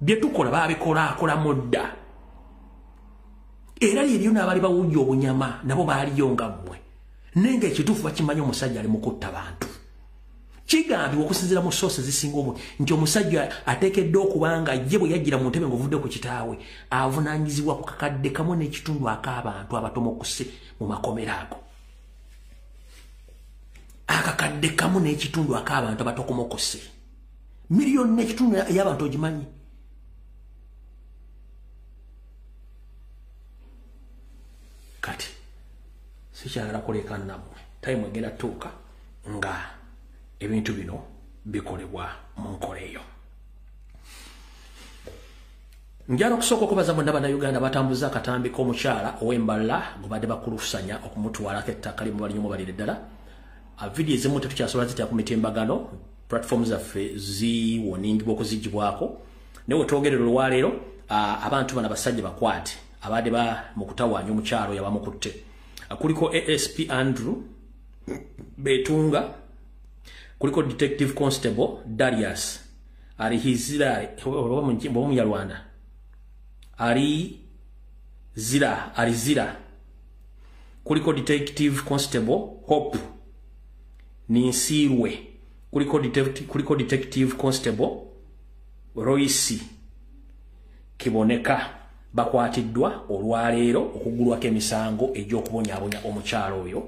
bye tukola babikola mudda era liryo n'abali bawujja obunyama nabo baaliyo nga mmwe nenge ekituufu bakimanyi omusajja ali mu kutta bantu kigambibwa okusinziira mu sources zisinga obwe nti omusajja ateekeddwa okubanga ye bwe yajjira mu ntebe ng'ovudde ku kitaawe avunaanyizibwa ku kakadde kamu n'ekitundu ak'abantu abatomokuse mu makomera ago akakadde kamu n'ekitundu ak'abantu abatokomokose miliyoni n'ekitundu y'abantu ogimanyi kati sikyagala kuleekana nammwe time egenda tuuka nga ebintu bino bikolebwa mu nkola eyo njala okusooka okubaza bonna bannayuganda batambuza akatambi k'omukyala ow'emballa gwe badde bakulusanya okumutwalako ettaka limu bali nyo mubalire ddala vidiyo ezimu tetukyasobola zitya ku mitimbagano platform zaffe ziwoningibwa okuzigibwako naye wetwogerera olwaleero abantu bano abasajja bakwate abadde mu kutawaanya omukyalo yabamukutte kuliko ASP Andrew Betunga kuliko Detective Constable Darius ali hizira Rwanda ali zira kuliko Detective Constable Hope Ninsirwe kuliko Detective Constable Royce Kiboneka bakwatiddwa olwaleero okugulwako emisango egy'okubonyaabonya omukyalo oyo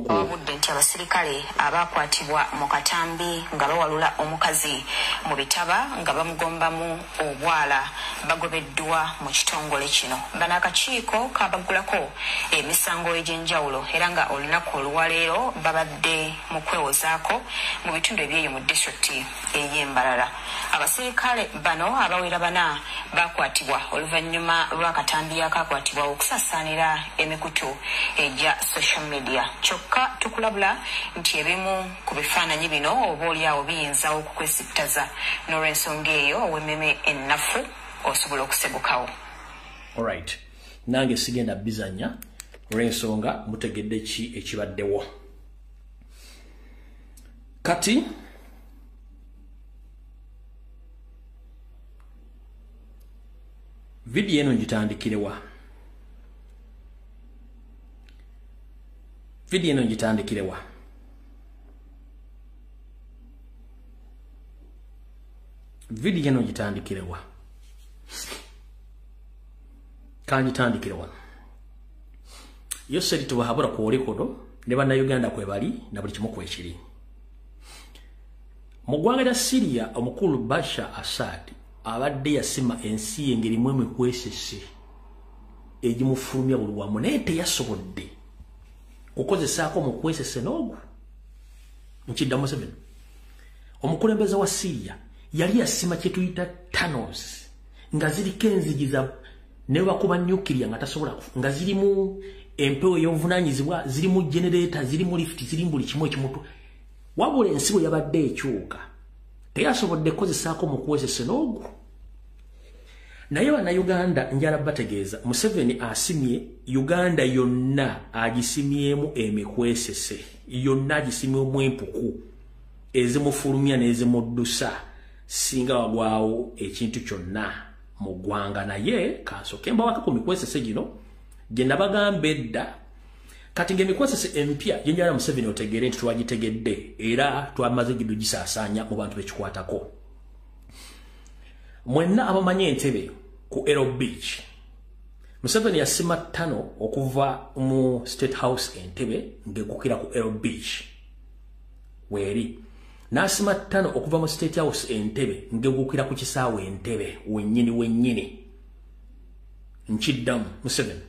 Wabudde nti abasirikale abakwatibwa mu katambi nga bawalula omukazi mu bitaba nga bamugombamu obwala bagobeddwa mu kitongole kino. Bano akakiiko kabagulako emisango egy'enjawulo era nga olunaku olwaleero babadde mu kwewozaako mu bitundu ebyeyo mu disitulikiti ey'Embalala. Abasirikale bano abawera bana bakwatibwa oluvannyuma lw'akatambi akakwatibwa okusaasaanira emikutu egya social media. Kyokka tukulabula nti ebimu ku bifaananyi bino oba oliawo biyinza okukwesittaza n'olw'ensonga eyo ow'emmeme ennafu osobola okusegukawo. Alright, nange sigenda bizanya olw'ensonga mutegedde ki ekibaddewo. Kati vidiyo eno ngitandikirewa. Vidiyo eno ngitandikirewa. Vidiyo eno ngitandikirewa. Kangitandikirewa. Yo seri tubahabura ku olekodo ne bannayuganda kwe bali na buli kimu kwekiri. Mu ggwanga lya Syria omukulu Bashar Assad abadde yasima ensi engeri mwemwe kwesese egimufulumya buli wamu naye teyasobodde okukozesaako mu kwesese n'ogwo nkiddamu Museveni. Omukulembeze wa Syria yali yasima kye tuyita tunnels nga ziriko enzigi ne bakuba nyukiriya nga tasobola nga zirimu empewo ey'obuvunaanyizibwa, zirimu generator, zirimu lift, zirimu buli kimu ekimutu. Wabula ensi bwe yabadde ekyuka teyasobodde kukozesaako mu kwesese n'ogwo. naye bannayuganda njala bategeeza Museveni asimye Uganda yonna agisimyemu emikwesese yonna agisimyemu empuku ezimufulumya n'ezimuddusa singa wagwawo ekintu kyonna mu ggwanga naye kansooke mbawaka ku mikwesese gino gye nabagamba edda kati ng'emikwesese empya gye njala Museveni otegeere nti twagitegedde era twamaze gigisaasaanya mu bantu bekikwatako mwenna abamanyi Entebbe ku Ero Beach Museveni yasima 5 okuva mu State House Entebbe ng'egukira ku Ero Beach weeri n'asima 5 okuva mu State House Entebbe ng'egukira ku kisaawe Entebbe wennyini nkiddamu Museveni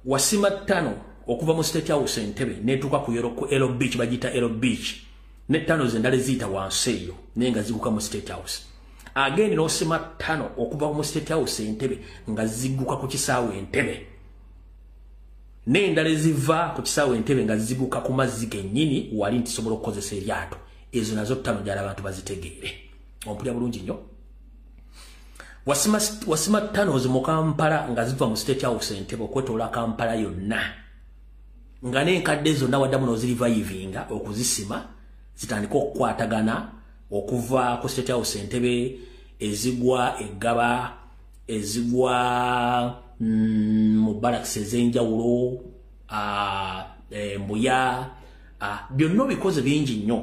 wasima 5 okuva mu State House Entebbe netuuka ku Ero Beach bagita Ero Beach ne 5 zendale ziyita wansi eyo naye nga ziguka mu State House again n'osima 5 okuva mu State House Entebbe nga ziguka ku kisaawe Entebbe n'endala ziva ku kisaawe Entebbe nga ziguka ku mazzi gennyini wali nti sobola okukozesa eryato ezo nazo 5 njala abantu bazitegeere ompulya bulungi nnyo wasima 5 mu Kampala nga ziva mu State House Entebbe okwetoola Kampala yonna nga n'enkadde zonna waddamu n'ozirivayivinga okuzisima zitandika okukwatagana okuva ku State House Entebbe ezigwa eggaba ezigwa mu barracks ez'enjawulo Mbuya byonna bikoze bingi nnyo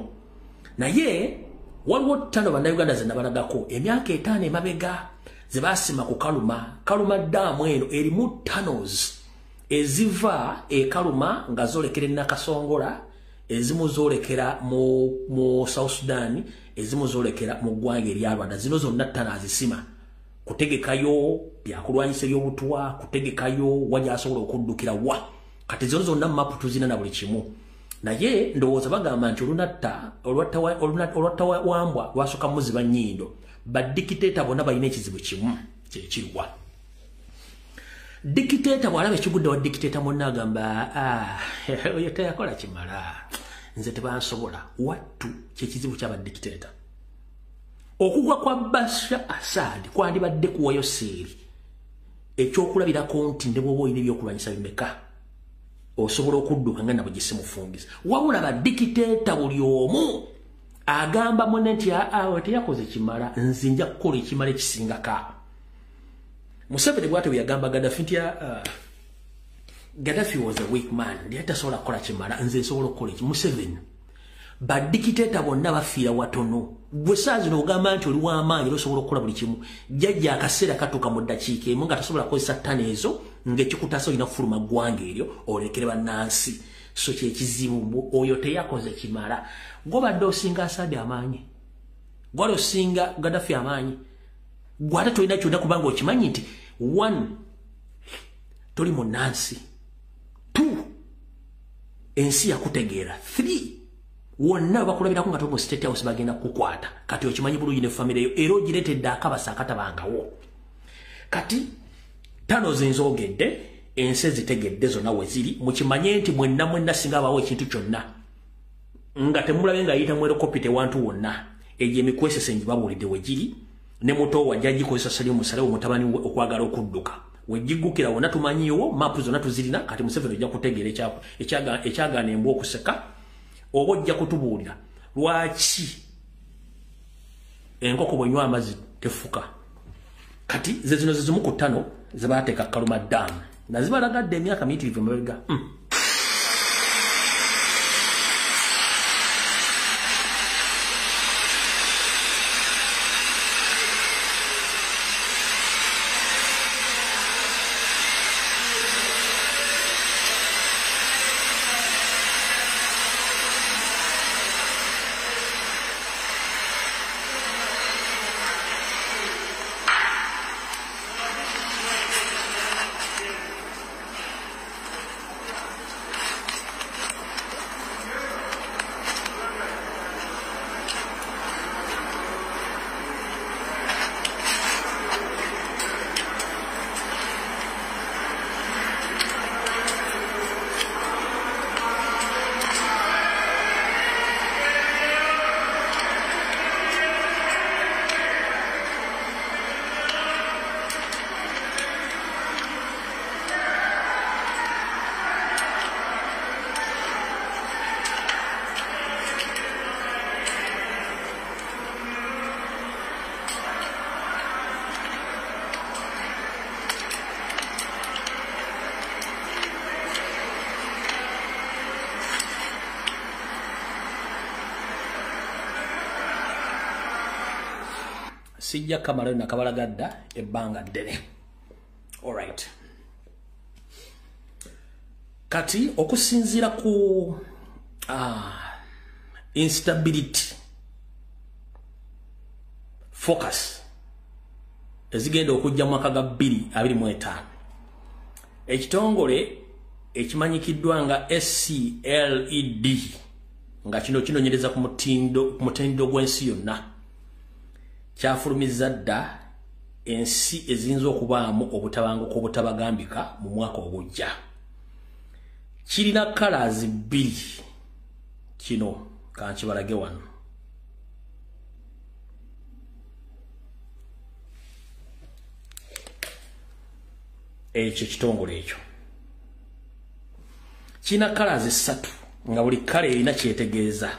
naye waliwo 5 bannayuganda ze nabalagako emyaka 5 emabega ze baasima ku Kaluma ddaamu eno erimu tunnels eziva Kaluma nga zoolekera Nakasongola ezimu zoolekera mu South Sudan ezimu zoolekera mu ggwanga erya Rwanda zino zonna 5 azisima kutegekayo byakulwanyisa ebyobutwa kutegekayo wajyasobola okuddukira wa kati zino zonna mapu tuzina na buli kimu naye ndowooza bagamba nti olwatta Wambwa lwasooka muziba nnyindo badikiteeta bonna balina ekizibu kimu kyekirwa dikiteeta bw'alaba ekigudde wa dikiteeta munna agamba oyo teyakola kimala nze tebansobola wattu kyekizibu ky'abadikiteeta okugwa kwa Bashar Assad kwandibadde kuwayo seeri ekyokulabirako nti ne bw'oba olina ebyokulwanyisa bimeka osobola okudduka nga nabo gisimufungiza wabula badikiteeta buli omu agamba munne nti awe teyakoze kimala nze nja kukola ekimala ekisingaka Museveni bw'atyo bwe yagamba Gaddafi nti Gaddafi was a weak man ndi tasobola kukola kimala nze nsobola okukola eki Museveni badikiteeta bonna bafiira watono gwe saa zino ogamba nti oli w'amaanyi era osobola okukola buli kimu jjajja akaseera katuuka mu ddakiika emu nga tasobola kukozesa ttano ezo ng'ekikutaasa olina kufuluma ggwanga eryo olekere bannansi so kyekizibu oyo teyakoze kimala gw'obadde osinga Assad amaanyi gwali osinga Gaddafi amaanyi gwe ate tolina kyonna kubanga okimanyi nti 1 toli munnansi 2 ensi yakutegeera 3 wonna bakulabirako nga toli mu State House bagenda kukwata kati okimanyi bulungi ne famire eyo era ogireetedde akabasa akatabangawo kati 5 zinzoogedde ensi zitegedde zonna we ziri mukimanye nti mwenna singa abawo ekintu kyonna nga temulabe nga ayita mu erokopite wantu wonna egyo emikwesese ngibabuulidde we giri ne muto wajja gikozesa sali omusalewo mutabani we okwagala okudduka wegigukira wonna tumanyiwo mapu zonna tuzirina kati Museveni ojja kutegeera ekyagaana embwa okuseka oba ojja kutubuulira lwaki enkoko bwenywa amazzi tefuka kati ze zino zizimu ku 5 ze baateeka Kaluma ddaamu nazibalagadde emyaka miyitirivu emabega sijja kamala na kabalagadda ebbanga ddene. Alright. Kati okusinzira ku instability focus ezigenda okujja mwaka ga 2025 ekitongole ekimanyikiddwa nga SCLED nga kino kinonyereza ku mutindo gw'ensi yonna kyafulumiza dda ensi eziyinza okubaamu obutabanguko obutabagambika mu mwaka ogujja. Kirina colors 2 kino kankibalage wano. Ekyo kitongole ekyo kina colors 3 nga buli kale erina kyetegeeza.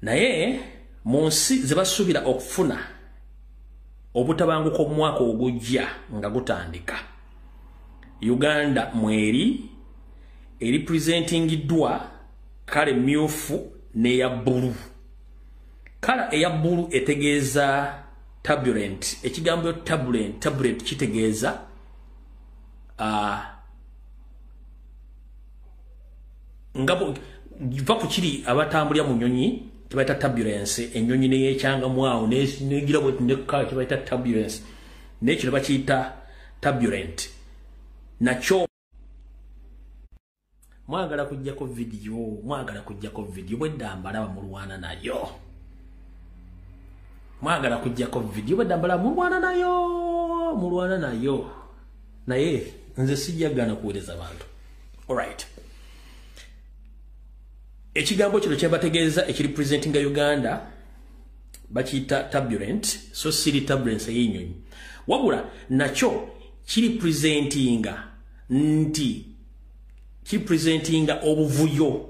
Naye mu nsi ze basuubira okufuna obutabanguko omwaka ogujja nga gutandika, Uganda mweri representingiddwa kale myufu n'eya bbulu. Kala eya bbulu etegeeza turbulent. Ekigambo turbulent kitegeeza ngabo va ku kiri abatambulira mu nyonyi kibaita turbulence, enyonyi neyekyanga mwawo negira bwe nekka kibaita turbulence, nekyo bakiyita turbulent. Nacho mwagala kujjako video bwedambala mulwana nayo. Mwagala kujjako video bwedambala mulwana nayo. Naye nze sijjagana kuweereza bantu. Alright. Ekigambo kino kyebategeeza ekiripresentinga Uganda bakiyita turbulent, so siri turbulence y'ennyonyi. Wabula nakyo kiripresentinga obuvuyo,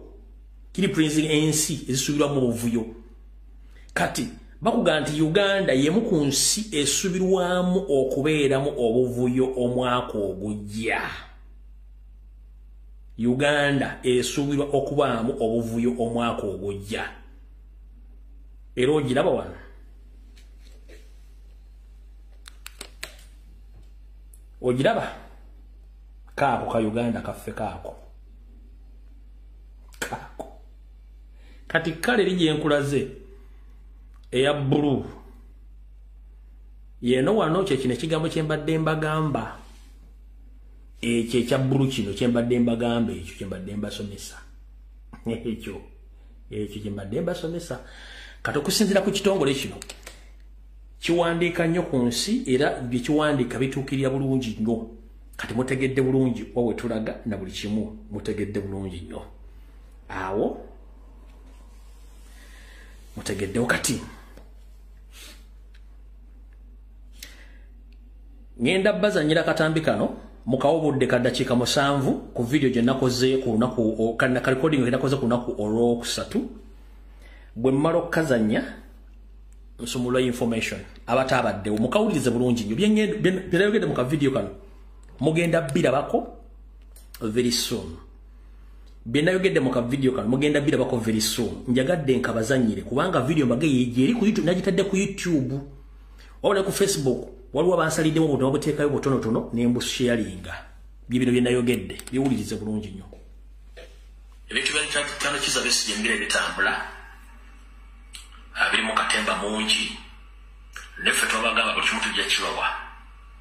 kiripresentinga ensi ezisubirwamu obuvuyo. Kati bakuga nti Uganda yemu ku nsi esubirwamu okubeeramu obuvuyo omwaka ogujja. Uganda esubirwa okubaamu obuvuyo omwaka ogujja. Era ogiraba wano. Ogiraba? Kaako ka Uganda kaffe kaako. Kati kale lije nkulaze eya blue. Yeno wano kino ekigambo kyembadde mbagamba. Ekyo ekya blue kino kyembadde mbagamba, ekyo kyembadde mbasomesa. Ekyo kyembadde mbasomesa. Kati okusinziira ku kitongole kino kiwandiika nnyo ku nsi era bye kiwandiika bituukirira bulungi nnyo. Kati mutegedde bulungi wawe tulaga na buli kimu mutegedde bulungi nnyo. Awo mutegedde kati. Ngenda bazanyira katambi kano mukawobudde kaddakiika 7 ku video gye nakoze ku lunaku kana recording gye nakoze ku lunaku olwokusatu. Bwe mmala okukazanya nsumulwa information abatabadde mukawulirize bulungi nnyo byayogedde mu ka video kano mugenda birabako very soon. Byayogedde mu ka video kano mugenda birabako very soon. Njagadde nkabazanyire kubanga video mbageye eri ku YouTube, nagitadde ku YouTube wabula ku Facebook waliwo abansaliddemu obutono buteekayo butonotono ne mbusharinga bibino byenayogedde biwulirize bulungi nnyo. Ebintu by'ekyano kizabe sijembire bitambula abiri mu katemba mungi neffe twabagamba buli kimu tujja kibawa.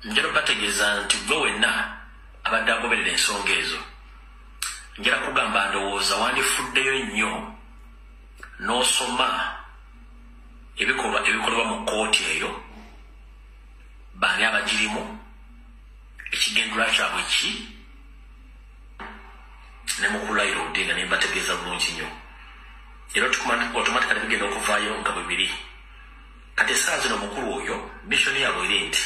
Njala bategeeza nti gwe wenna abadde agoberera ensonga ezo njala kugamba ndowooza wandifuddeyo nnyo n'osoma ebikolwa mu kkooti eyo, baani abagirimu, ekigendera kyabwe ki, ne mukulayira Odinga ne mbategeeza bulungi nnyo. Era automatically bigenda okuvaayo nga bibiri. Kati essaawa zino mukulu oyo missoni yabwe eri nti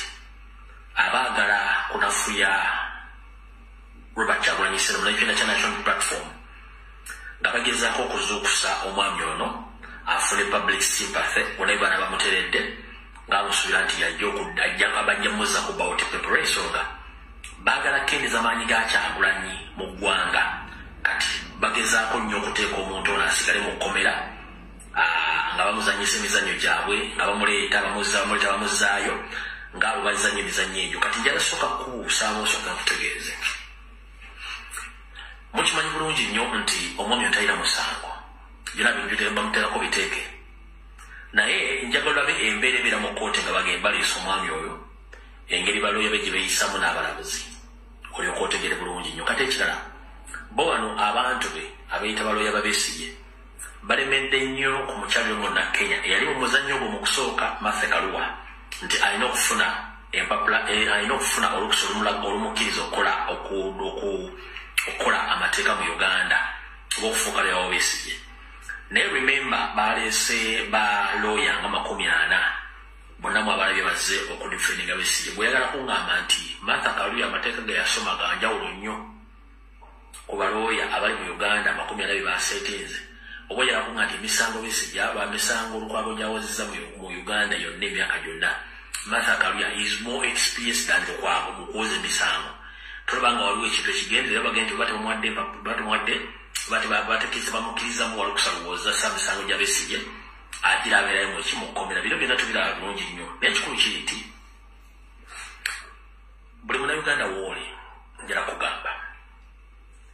abaagala kunafuya Robert Kyagulanyi Ssentamu n'ekibiina National Platform nga bagezaako okuzuukusa omwami ono afune public sympathy onaye baana bamuteredde ng'amusuubira nti ajja abajjamuza ku bawuti pepero ensonga baagala kendeza maanyi ga Kyagulanyi mu ggwanga. Kati bagezaako nnyo okuteeka omuntu ono asigale mu kkomera nga bamuzanyisa emizannyo gyabwe nga bamuleeta bamuzaayo ng'abo bazannya emizannyo egyo kati njala soka kusaamu osooka nkutegeeze mukimanyi bulungi nnyo nti omwami otalina musango byonna bintu bamuteekako biteeke naye njagala olabe embeera ebeera mu kkooti nga bagenda baliisa omwami oyo engeri balooya be gye beeyisamu n'abalabuzi olyoka otegere bulungi nnyo kati ekirala bo wano abantu be abeeyita balooya babeesigye balemedde nnyo ku mukyali omwonna Kenya eyali mu muzannyo ogwo mu kusooka Martha Karua nti alina okufuna empapula alina okufuna olukusa olumukkiriza okukola amateeka mu Uganda oba okufuuka lyawo beesigye naye remember baleese balooya nga 40 bonna mu abalabye bazze okudifendinga beesigye bweyagala kuŋŋamba nti Martha Karua amateeka ge yasoma ga njawulo nnyo ku balooya abali mu Uganda 40 baseetinze oba oyala kuŋŋa nti emisango beesigye bamisango olukwago gyawozezza mu Uganda yonna emyaka gyonna Martha Karua is more experienced than Lukwago mu kuwoza emisango tolabanga waliwo ekintu ekigendera bagenda batemuwadde bamukkirizamu walukusa luwooza sa misango gya beesigye agira abeerayo mu kimukomera bino byonna tubiraba bulungi nnyo naye ekikulu kiri nti buli munnayuganda wooli njala kugamba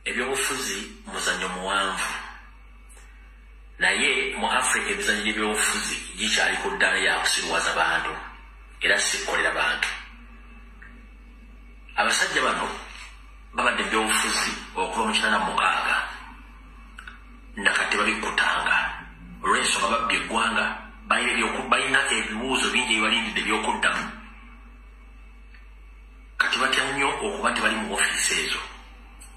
ebyobufuzi muzannyo muwanvu naye mu Africa emizannyo gy'ebyobufuzi gikyali ku ddala ya kusiruwaza bantu era sikolera bantu abasajja bano babadde ebyobufuzi okuva mu 86 nakati babikutanga olw'ensonga babbye eggwanga balina ebibuuzo bingi ebibalindidde ebyokuddamu kati batya nnyo okuba nti bali mu ofiisi ezo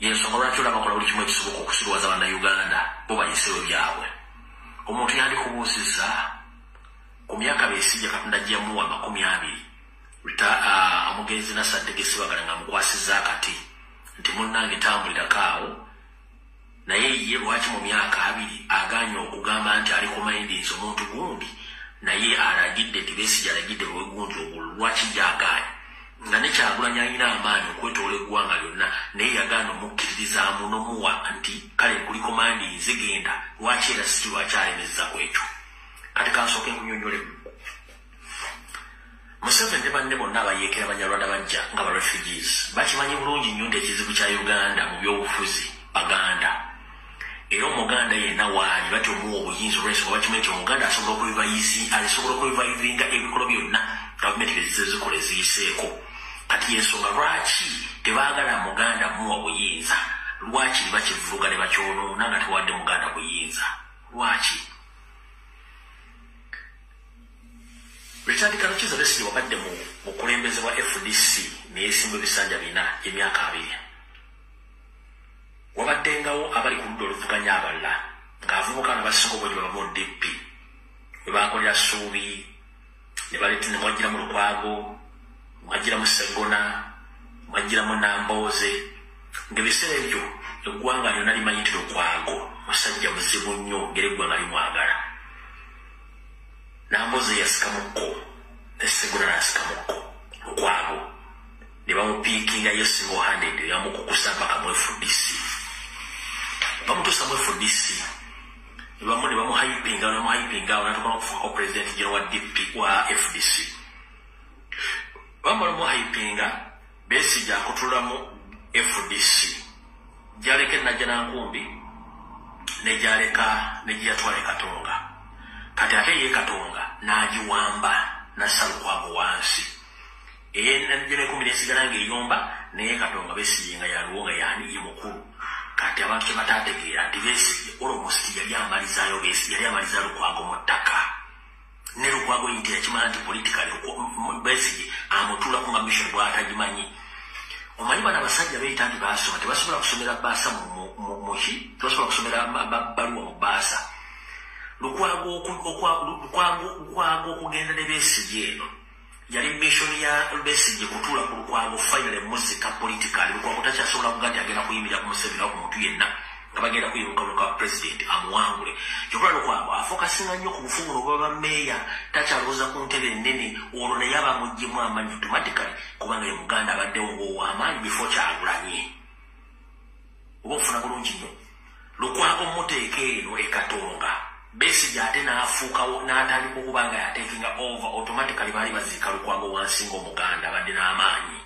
yensonga lwaki olabakola buli kimu ekisoboka okusiruwaza bannayuganda bo bayisewo byabwe omuntu yandikubuuzizza ku myaka Beesigye Katonda gyeyamuwa 20 omugenzi Nasadege Sibagala nga mukwasizza akati nti munnange tambulirako awo naye ye lwaki mu myaka 2 aganya okugamba nti ali ku mayindinzi omuntu gundi naye alagidde nti Beesigye alagidde bwe gundi ogulu lwaki gyagaanye nga ne Kyagulanyi alina amaanyi okwetoola eggwanga lyonna naye yagaana omukkiririzaamu n'omuwa nti kale kuliko mandinzi genda lwaki era si lwaki alemezza ku ekyo kati kansooke nkunyonyolemu Museveni ne banne bonna abayeekera Banyarwanda bajja nga ba refugees bakimanyi bulungi nnyo nti ekizibu kya Uganda mu byobufuzi Baganda era Omuganda yenna waali batya omuwa obuyinza olw'ensonga bakimanyi nti Omuganda asobola okulivayivinga ebikolo byonna gavumenti bezikola eziyiseeko kati yensonga lwaki tebaagala Muganda muwa buyinza lwaki bakivuga ne bakyonoona nga tewadde Muganda buyinza lwaki Richard Kalukiza Beesigye wabadde mu bukulembeze bwa FDC neyesimba ebisanja 4 emyaka 2 wabaddengawo abali ku ludda oluvuganya abalala ng'avubuka na basinga obwenyi baba mu DP bwe bakolera Ssuubi ne baleeta ne mwagiramu Lukwago mwagiramu Sseggona mwagiramu Nambooze ng'ebiseera ebyo eggwanga lyonna limanyi nti Lukwago musajja muzibu nnyo ng'era eggwanga limwagala Nambooze yasikamukko ne Sseggona n'asikamukko Lukwago ne bamupiikingayo single-handed yamukukusa mpaka mu FDC bamutuusa mu FDC ne bamuhypinga natuka n'okufuuka president general wa DP wa FDC bamala muhypinga Beesigye akutulamu FDC gyaleka Najja Nankumbi nejyaleka nejyatwala Katonga kati ate ye Katonga n'agiwamba nassa Lukwago wansi Najja Nankumbi nesigala ng'eyomba naye Katonga Beesigye nga yaluwo nga yani mukulu kati abantu kyebatategeera nti Beesigye olwomusi yali amalizaayo yali amaliza Lukwago mu ttaka ne Lukwago yintira kimala nti politikali Beesigye amutulako nga mission bw'atagimanyi omanyi bano abasajja beeyita nti baasoma tebasobola kusomera baasa muki tebasobola kusomera baluwa mu baasa Lukwago okugenda ne Beesigye eno yali mission ya Beesigye kutuula ku Lukwago finally muzika politikali Lukwago takyasobola kuga nti agenda kuyimirira ku Museveni ku muntu yenna nga bagenda kuyimuka president amuwangule kyokula Lukwago afokasinga nnyo ku bufumuro bwa meeya takyalowooza ku ntebe ennene olwo naye aba muggyemu amanyi automatically kubanga ye Muganda abaddewo ng'ow'amaanyi before Kyagulanyi oba ofuna bulungi nnyo Lukwago muteeka eno Katonga Besigye ate n'afuukawo n'atandika okuba nga yatekinga over automatically baali baziika Lukwago wansinga omuganda abadde n'amaanyi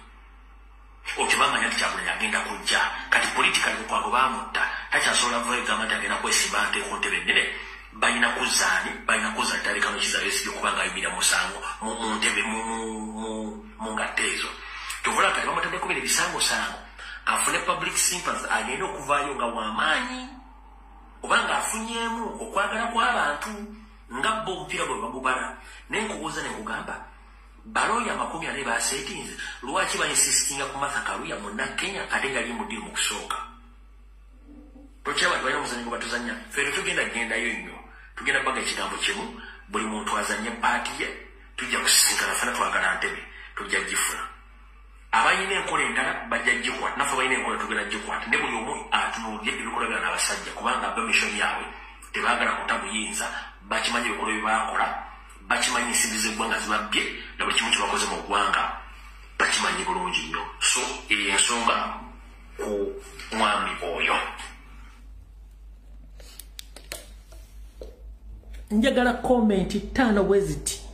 okibamanya Kyagulanyi agenda kujja kati politically Lukwago baamutta takyasobola kuva egamba nti agenda kwesimba nte ku ntebe ennene balina kuzza ttaleka nokiza Besigye okuba nga ayimira musango mu ntebe mu ngatte ezo kyovula kati bamutaddeko bino ebisangosango afune public sympathy agenda okuvaayo nga w'amaanyi obanga afunyemu okwagala kw'abantu nga bo omupiira bwe bagubala naye nkubuuza ne nkugamba baloya 40 basetinze lwaki bayisistinga ku Martha Karuya munnakenya ate nga ali mudiru mu kusooka tokyaba balina omuzannyo gwe batuzannya ffe tugenda gendayo nnyo tugenda baga ekigambo kimu buli muntu azannye paati ye tujja kusisinkana fena twagala Ntebe tujja gifuna abayina enkola endala bajja gikwata naffe balina enkola tugenda gikwata ne buli omu atunuulye ebikolwa byonna abasajja kubanga abamisoni yaabwe tebaagala kutabuyinza bakimanyi ebikolwa bye baakola bakimanyi ensimbi z'eggwanga zibabbye na buli kimu kye bakoze mu ggwanga bakimanyi bulungi nnyo so eyo ensonga ku mwami oyo njagala komenti 5 bweziti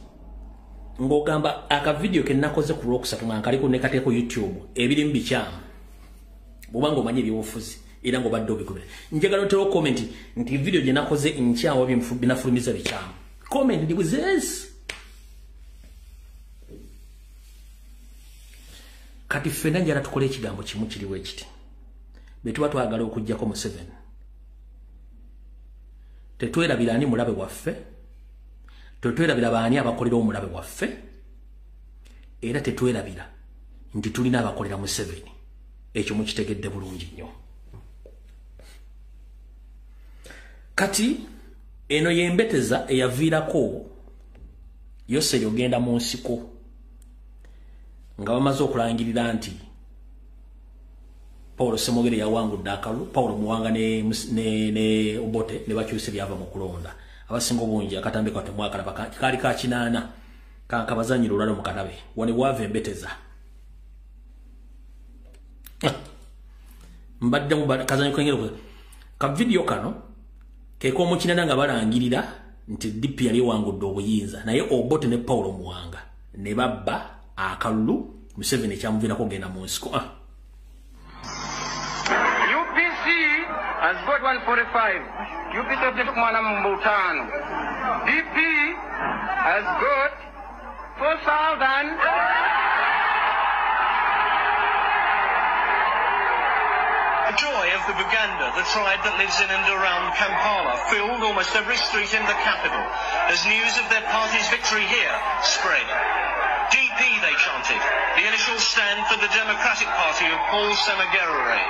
ng'ogamba akavidiyo ke nakoze ku Lwokusatu nga nkaliko ne kateeko YouTube ebirimu bikyamu bw'obanga omanyi ebyobufuzi era ng'obadde obikubira njagala otewo komenti nti video gye nakoze nkyawa binafulumiza bikyamu komenti ndi buzesi kati ffenna njala tukole ekigambo kimu kiriwo ekiti be tuba twagala okuggyako Museveni tetwerabira ani mulabe waffe tetwerabira baani abakolera omulabe waffe era tetwerabira nti tulina abakolera Museveni ekyo mukitegedde bulungi nnyo kati eno yembeteza eyaviirako yose yogenda mu nsiko nga bamaze okulangirira nti Paul Semogere yawangudde akalulu Paul Muwanga ne Obote ne bakyuse byava mu kulonda abasinga obungi akatambe kwa temwaka kali ka kinana kabazanyira olalo mu kanabe wone wave embeteza mbadde mu kazanyo kengero ka video kano keko mu kinana nga balangirira nti DP yali wangudde obuyinza naye Obote ne Paul Muwanga ne babba akalulu Museveni kyamuvira ko genda mu nsiko UPC has got 145. UPC of Mwana Mbutano. DP has got 4,000. The joy of the Buganda, the tribe that lives in and around Kampala, filled almost every street in the capital as news of their party's victory here spread. DP, they chanted, the initial stand for the Democratic Party of Paul Semogere.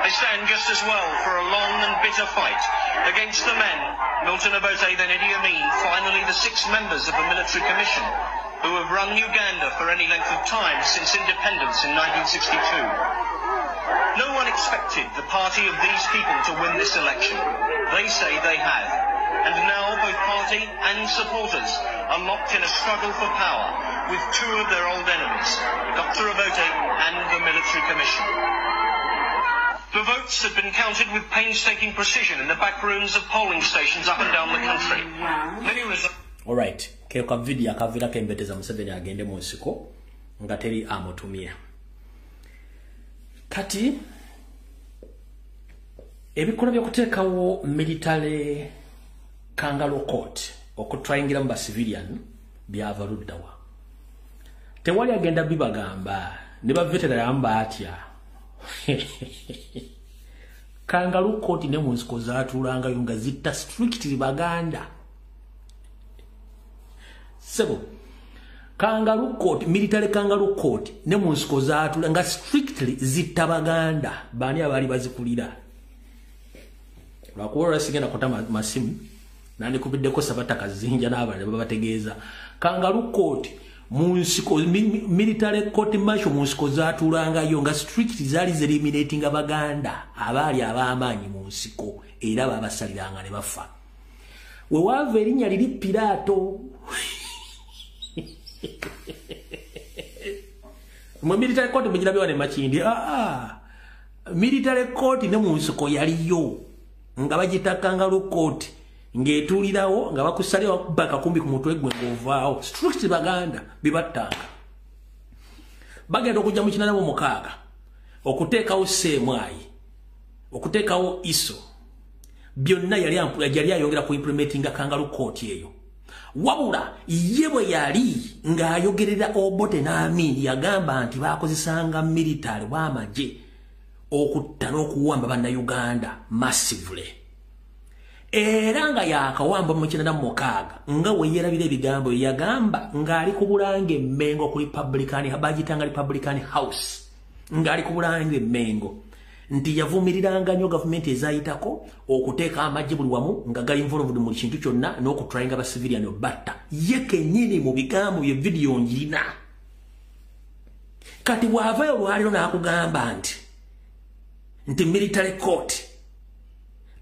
They stand just as well for a long and bitter fight against the men, Milton Obote, then Idi Amin, finally the 6 members of the military commission who have run Uganda for any length of time since independence in 1962. No one expected the party of these people to win this election. They say they have. And now both party and supporters are locked in a struggle for power with 2 of their old enemies, Dr. Obote and the military commission. The votes have been counted with painstaking precision in the back rooms of polling stations up and down the country. All right. Keka video akavira kembeteza Museveni agende mu nsiko nga teri amutumia. Kati ebikola byokuteekawo military kangaroo court okutryingira mu civilian byava luddawa. Tewali agenda bibagamba ne ba veterana yamba atya. Kangaroo court ne mu nsiko zaatulanga yunga zitta strictly Baganda. Sebo kangaroo court, military kangaroo court ne mu nsiko zaatulanga strictly zitta Baganda bani abali bazikulira. Lwakuwa sigenda kota masimu nandi kubiddeko sabata kazinja n'abale babategeeza kangaroo court mu nsiko military court martial mu nsiko zaatulanga yo nga strict zali eliminating Abaganda abali abamaanyi mu nsiko era babasaliranga ne bafa we wava erinnya liri Pilato mu military court mujirabe ne makindi military court ne mu nsiko yaliyo nga bagita kangaroo court ng'etuulirawo nga bakusale wakuba kakumbi ku mutwe gwe ng'ovaawo strict baganda bibattanga bagenda okujja mu 86 okuteekawo seemwayi okuteekawo iso byonna yali ayongera ku implementinga kangaroo court eyo wabula ye bwe yali ng'ayogerera Obote n'Amin yagamba nti baakozesanga military w'amagye okutta n'okuwamba bannayuganda massively era nga yakawamba mu 86 nga we yerabira ebigambo yagamba ng'ali ku Bulange Mmengo ku Republican bagitanga Republican House ng'ali ku Bulange Mmengo nti yavumiriranga nnyo gavumenti ezayitako okuteeka amagye buli wamu nga gali involved mu kintu kyonna n'okutryinga abasivilian batta ye kennyini mu bigambo bye video njirina kati bw'avayo olwaliro n'akugamba nti military court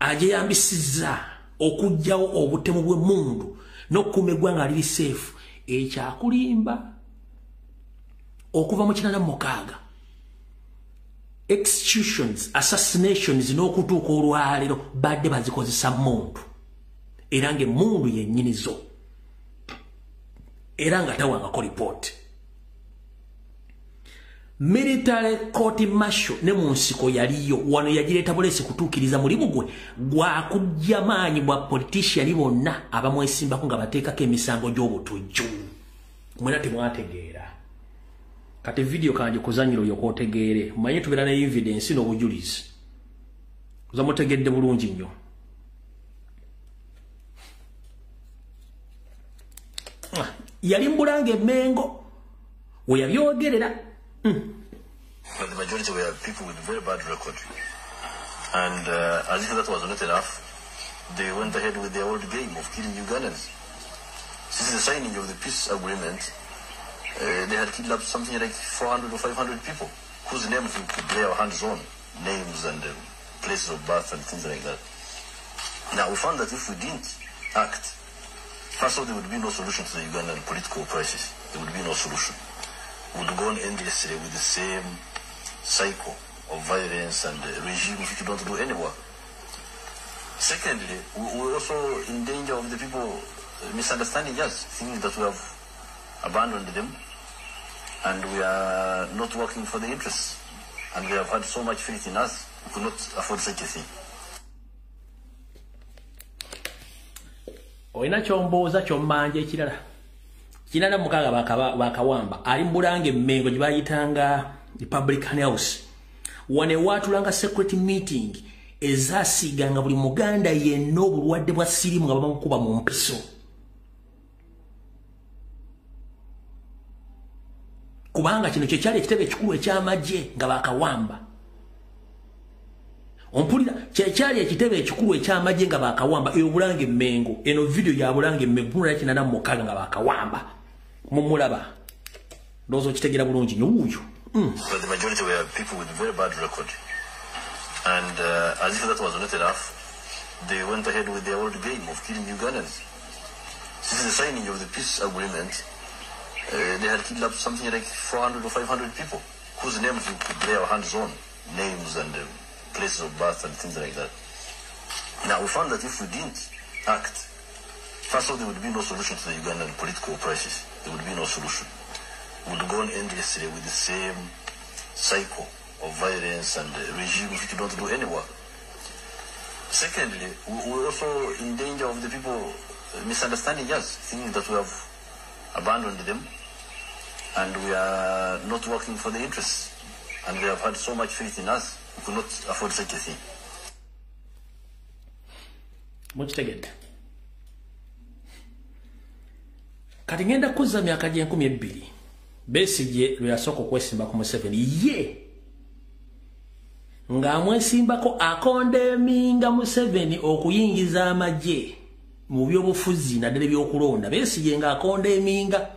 agyeyambisizza okugyawo obutemu bw'emmundu n'okukuuma eggwanga liri safe ekyakulimba okuva mu 86 executions, assassinations n'okutuuka olwaliro badde bazikozesa mundu era ng'emmundu yennyinizo era nga tawangako report military court martial ne mu nsiko yaliyo wano yagireeta bulesi kutuukiriza mulimu gwe gwakujja maanyi bwa politician bonna abamwesimbako nga bateekako emisango gy'obutujju mwena temwategeera kati video kanje kuzanyiro yokotegeere manye tubera na evidence n'obujulizi uzamutegedde bulungi nnyo yali Bulange Mmengo we yabyogerera But the majority were people with very bad record. And as if that was not enough, they went ahead with their old game of killing Ugandans. Since the signing of the peace agreement, they had kidnapped something like 400 or 500 people, whose names we could lay our hands on, names and places of birth and things like that. Now, we found that if we didn't act, first of all, there would be no solution to the Ugandan political crisis. There would be no solution. We would go on endlessly with the same cycle of violence and regime which don't do any work. Secondly, we're also in danger of the people misunderstanding us, thinking that we have abandoned them and we are not working for the interests. And we have had so much faith in us, we could not afford such a thing. Oina chomboza chommanje ekirala. Kinana mukaga bakawamba ali Bulange Mmengo gye bayitanga Republican House. Wane watulanga secret meeting ezasiganga buli muganda yenna obulwadde bwa sirimu nga bamukuba mu mpiso. Kubanga kino kye kyali ekitebe ekikulu eky'amagye nga bakawamba. Ompulira kye kyali ekitebe ekikulu eky'amagye nga bakawamba eyo Bulange Mmengo. Eno video ya Bulange Mmengo na kinana mukaga nga bakawamba. Mumulaba. Dozo kitegera bulungi nnyo uyu. But the majority were people with very bad record. And as if that was not enough, they went ahead with their old game of killing Ugandans. Since the signing of the peace agreement, they had kidnapped something like 400 or 500 people, whose names we could lay our hands on, names and places of birth and things like that. Now, we found that if we didn't act, first of all, there would be no solution to the Ugandan political crisis. There would be no solution. We would go on endlessly with the same cycle of violence and regime which don't do any work. Secondly, we're also in danger of the people misunderstanding us, thinking that we have abandoned them and we are not working for the interests. And we have had so much faith in us, we could not afford such a thing. Mukitegedde. Kati ngenda kuzza myaka gye 12 Besigye lwe yasooka okwesimbako ku Museveni ye ng'amwesimbako akondeminga Museveni okuyingiza amagye mu byobufuzi naddala ebyokulonda. Besigye ng'akondeminga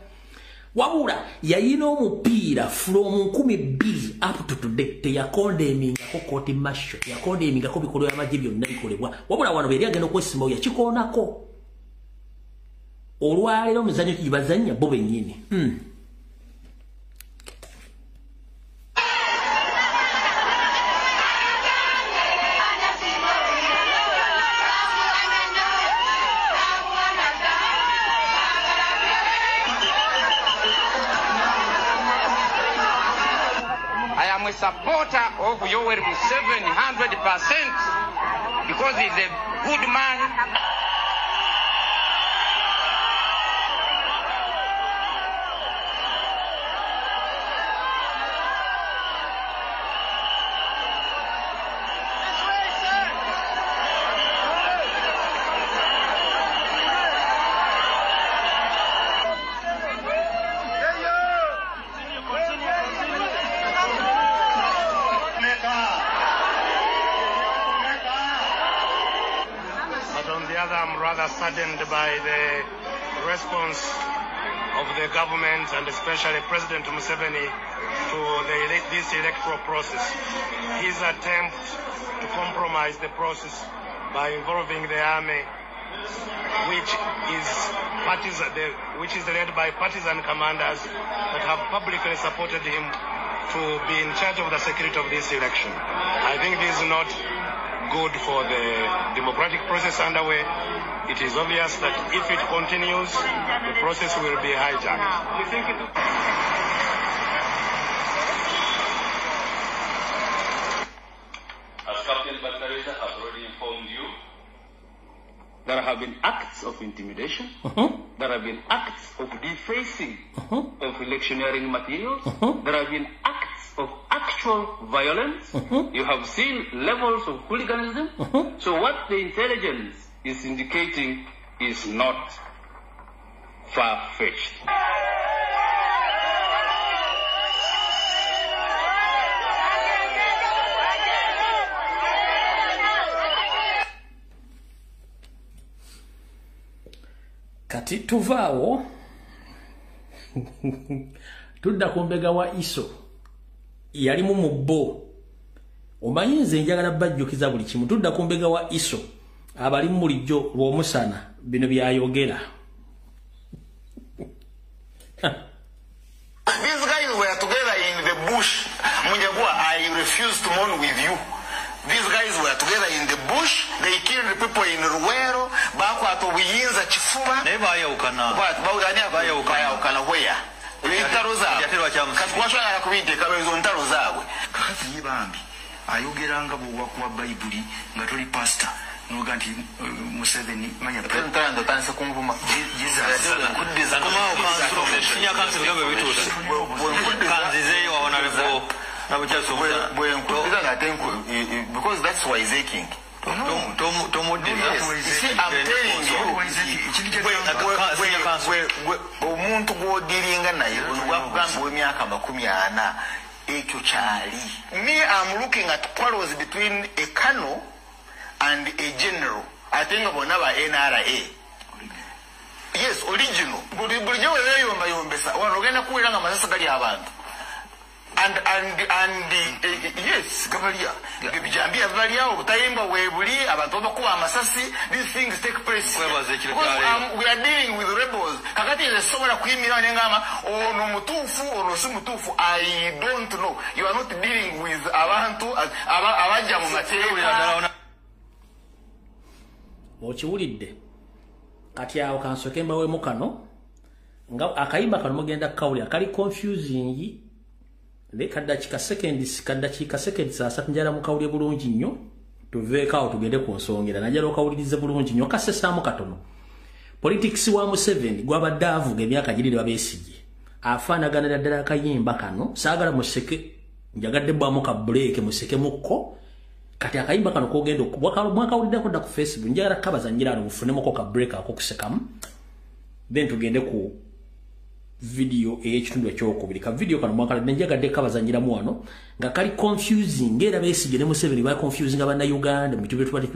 wabula yayina omupiira from 2000 up to today teyakondemingako court martial yakondemingako bikolwa by'amagye byonna bikolebwa wabula wano beri agenda okwesimbawo yakikoonako olwaliro muzanyo kibazanya bo bennyini. a supporter of Yoweri Museveni 100% because he's a good man. I'm rather saddened by the response of the government and especially President Museveni to this electoral process. His attempt to compromise the process by involving the army, which is led by partisan commanders that have publicly supported him to be in charge of the security of this election. I think this is not good for the democratic process underway. It is obvious that if it continues, the process will be hijacked. As Captain Bakareza has already informed you, there have been acts of intimidation, there have been acts of defacing of electioneering materials, there have been acts of actual violence, you have seen levels of hooliganism, so what the intelligence is indicating is not far-fetched. Kati tuvaawo tudda ku mbega wa Iso yalimu mu bbo omanyi nze njagala bajjukiza buli kimu tudda ku mbega wa Iso abali mu lijjo lw'omusana bino byayogera. These guys were together in the bush. Munyagua, I refuse to mourn with you. These guys were together in the bush. They killed the people in Ruwero. Bakwato Buyinza Chifuba. Bayawukana where? Intaro zaabwe. Katwashana yakubinde kabezo ntaro zaabwe. Kakati yibambi. Ayogeranga buwa Bible nga toli pastor. Nuganti Museveni manya ntando tanse kumvuma Jesus kudiza kuma ukanso shinya kanse bigambe bituse kanzize wa honorable nabuchaso kudiza na tenku because that's why he's king omuntu gwodiringa naye gwakugamba w'emyaka 40 ekyo kyali. Me, I'm looking at quarrels between a colonel and a general. I think about now NRA. Yes, original. Bulijo wewe yombesa. Wanogenda kuwelanga masasa kali abantu. And yes, Gabalia. Bijambia Valia, Utayimba, Webuli, abantu bakuwa amasasi. These things take place. We are dealing with rebels. Kakati is someone kwimira nyangama ono mutufu ono si mutufu. I don't know. You are not dealing with abantu abaja mu mateka. Okiwulidde kati awo kansoke mbawemu kano nga akayimba kano mugenda kawuli akali confusing le kadakika seconds saa 3 njala mukawulye bulungi nnyo tuveekaawo tugende ku nsongera najala okawulirize bulungi nnyo kasesaamu katono. Politics wa Museveni gwabadde avuga emyaka girira Besigye afaanagana ddala akayimba kano saagala museke njagadde bwamu ka break museke mukko. Kati akayimba kano kogenda mwaka uliddako dda ku Facebook njagala kabaza njirano bufunemoko ka break akokusekamu then tugende ku video ekitundu ekyokubiri ka video kano mwaka njagadde kabaza njiramu wano nga kali confusing era Besigye ne Museveni ba confusing abana Uganda mitube tubali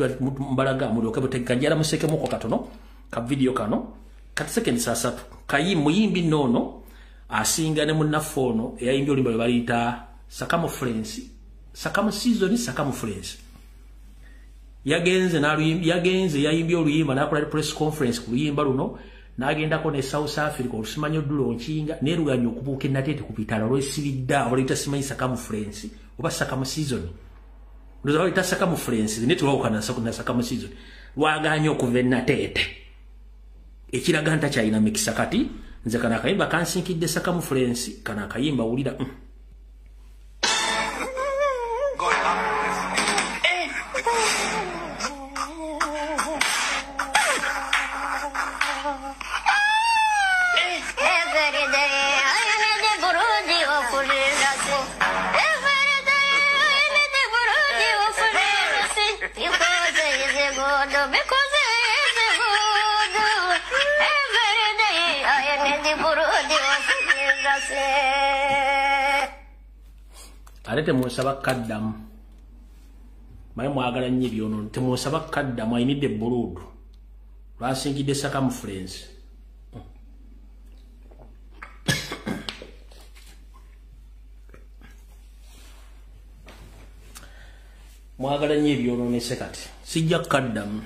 mbalaga mulyoke botegeka njala musekemoko katono ka video kano kati second saa 3 muyimbi nono asinga ne munnafono eyayimbi olimba balita Sakamu Friends Sakamu season Sakamu Friends yagenze yayimbye oluyimba nakola press conference ku luyimba luno nagenda ko ne South Africa olusimanyo dulo nchinga neruganya okubuuka natete kupitala lwesibidda olita simanyi Sakamu Friends oba Sakamu season ndo olita Sakamu Friends netulwa kana Sakamu season waganya okuva natete ekiraga nta kyalina mikisa kati nze kana kayimba kansinkidde Sakamu Friends kana kayimba ulira because it's good. Every day I need the burudi of the Arete musaba kaddamu. Maye mwagala nnyo byono temusaba kaddamu I need the burudu. Lwasingidde circumference. Mwagala nnyo ebyonoonese kati sijja kaddamu.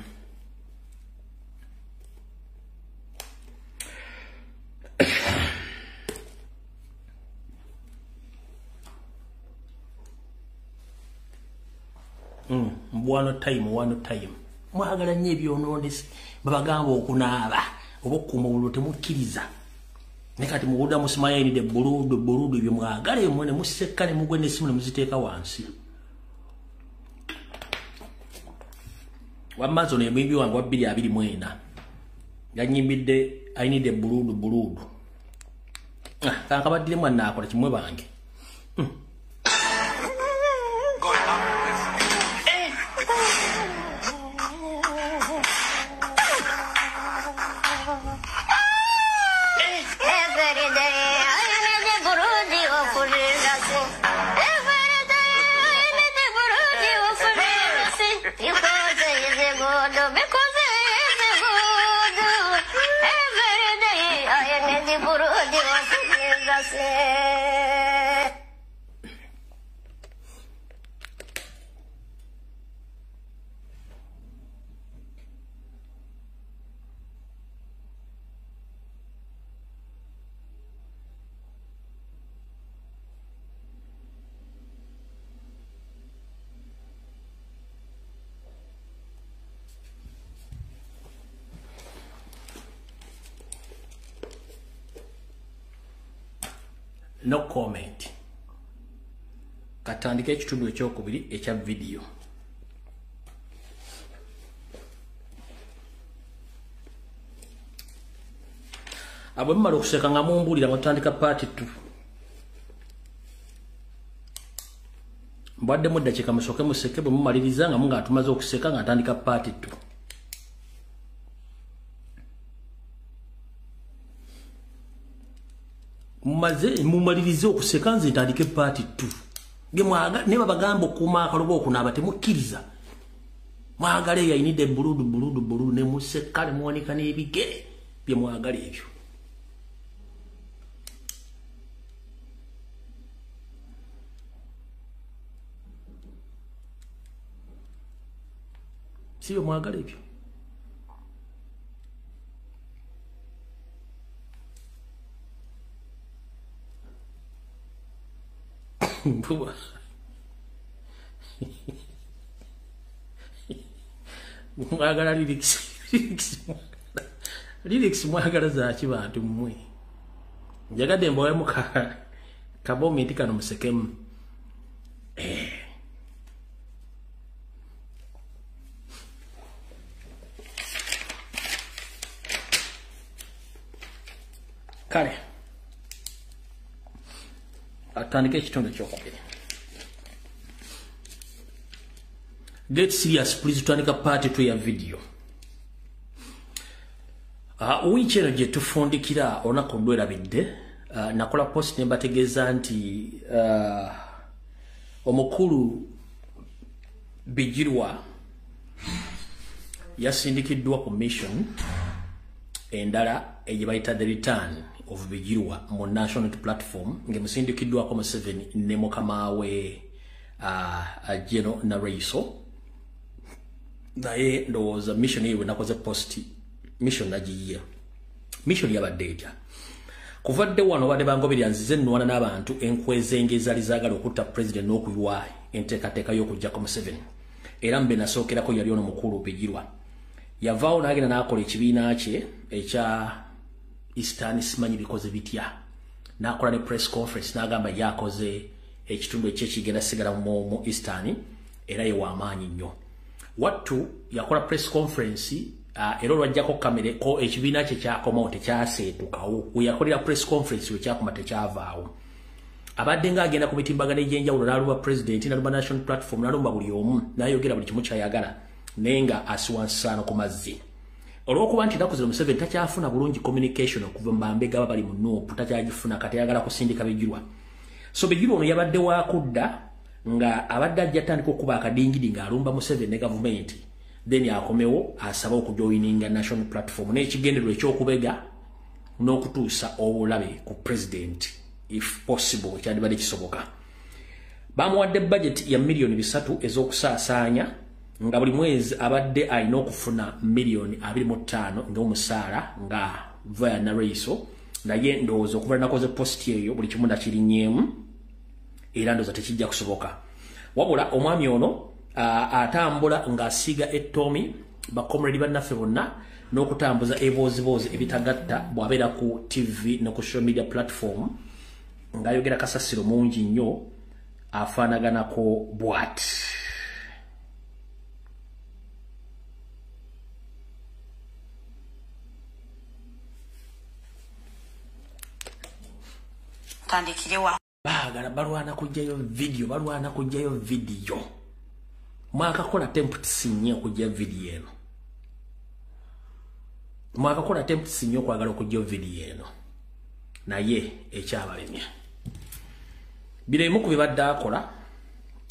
One time. Mwagala nnyo ebyonoonese babagamba okunaaba oba okkumawulo temukkiriza. Ne kati muwuda musimanya ni de burudu ebyo mwagala emwe ne museka ne mugwe n'essimu ne muziteeka wansi. Wamazo ne mwimbi wangu wa 224 yanyimbidde I need a burudu. Kankabadire mwana akola kimwe bange. No comment. Katandika ekitundu ekyokubiri ekya video. Abwe mmala okuseka nga mumbulira mutandika part 2. Mbadde mu ddakiika musooke museke bwe mumaliriza nga munga atumaze okuseka nga atandika part 2. Mumalirize okuseka nze ntandike part 2. Ge mwaga ne babagamba okuuma akalobo okunaaba temukkiriza. Mwagala I need a burudu ne museka ne muwanika n'ebigere bye mwagala ebyo. Siyo mwagala ebyo. Bua. Mwagala lyrics mwagala zaaki bantu mmwe. Njagadde mbawemu kabomenti kano musekemu. Kale. Atandika ekitundu ekyokubiri. Get serious please tutandika part 2 ya video. Wiiki eno gye tufundikira onako ndwerabidde. Nakola post ne mbategeeza nti omukulu Bijirwa yasindikiddwa ku mission endala gye bayita the return of Bijirwa mu national platform nge musindikiddwako Museveni ne mukama we General Naraiso. Naye ndowooza mission eyo nakoze post mission nagiyiya. Mission yabadde etya. Kuvadde wano badde bangobirya nzize nnwana n'abantu enkweze engezaali zaagala okutta president n'okuyiwa enteekateeka y'okuggyako Museveni. Era mbe nasookerako yali ono mukulu Bijirwa. Yavaawo n'agenda n'akola ekibiina kye ekya Eastern simanyi bikoze bitya. N'akola ne press conference n'agamba yakoze ekitundu ekyekigenda sigala mu Eastern era ye w'amaanyi nnyo. Wattu yakola press conference era olwajjako kamere ko ekibiina kye kyakomawo tekyaseetukawo. We yakolera press conference we kyakoma tekyavaawo. Abadde ng'agenda ku mitimbagano egy'enjawulo n'alumba president n'alumba national platform n'alumba buli omu n'ayogera buli kimu ky'ayagala. nenga asiwansano ku mazzi olwokuba nti ennaku zino Museveni takyafuna bulungi communication okuva mu bambega abali mu Nuupu takyagifuna kati ayagala kusindika Bijirwa so Bijirwa ono yabadde wakudda nga abadde ajja tandika okuba akadingidi ng'alumba Museveni ne gavumenti then akomewo asaba okujoininga national platform n'ekigendererwa ekyokubega n'okutuusa obulabe ku president if possible kyandibadde kisoboka bamuwadde budget ya million 3 ez'okusaasaanya nga buli mwezi abadde alina okufuna million 25 ng'omusaala nga via naraiso naye ndowooza okuva nakoze post eyo buli kimu nakirinnyeemu era ndowooza tekijja kusoboka wabula omwami ono atambula ng'asiiga ettomi bakomredi bannaffe bonna n'okutambuza eboozibozi ebitagatta bw'abeera ku TV ne ku social media platform ng'ayogera kasasiro mungi nnyo afaanaganako bw'ati. Baagala balwana kujjayo video mwakakola attempts nnyo okujja video eno kwagala okujja video eno naye ekyabalemye biremu ku bibadde akola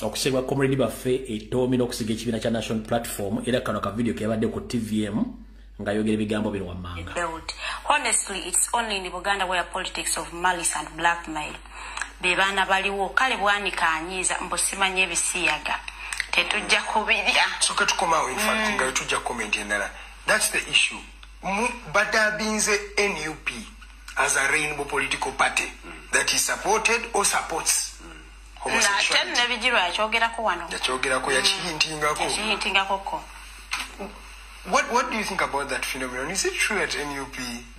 okusebwa comrade baffe etoomi n'okusiga ekibiina kya national platform era kano ka video kebadde ku TVM ngayogera ebigambo bino wammanga. Honestly, it's only in Buganda where politics of malice and blackmail bebana baliwo kale bwanika anyiza mbosimanye ebisiyaga tetujja kubirya soka tukomawo in fact nga tujja comment endala. That's the issue. Badabinze NUP as a rainbow political party that is supported or supports homosexuality. Na Bijirwa yakyogerako wano. Yakyogerako yakihintingako. What do you think about that phenomenon? Is it true that NUP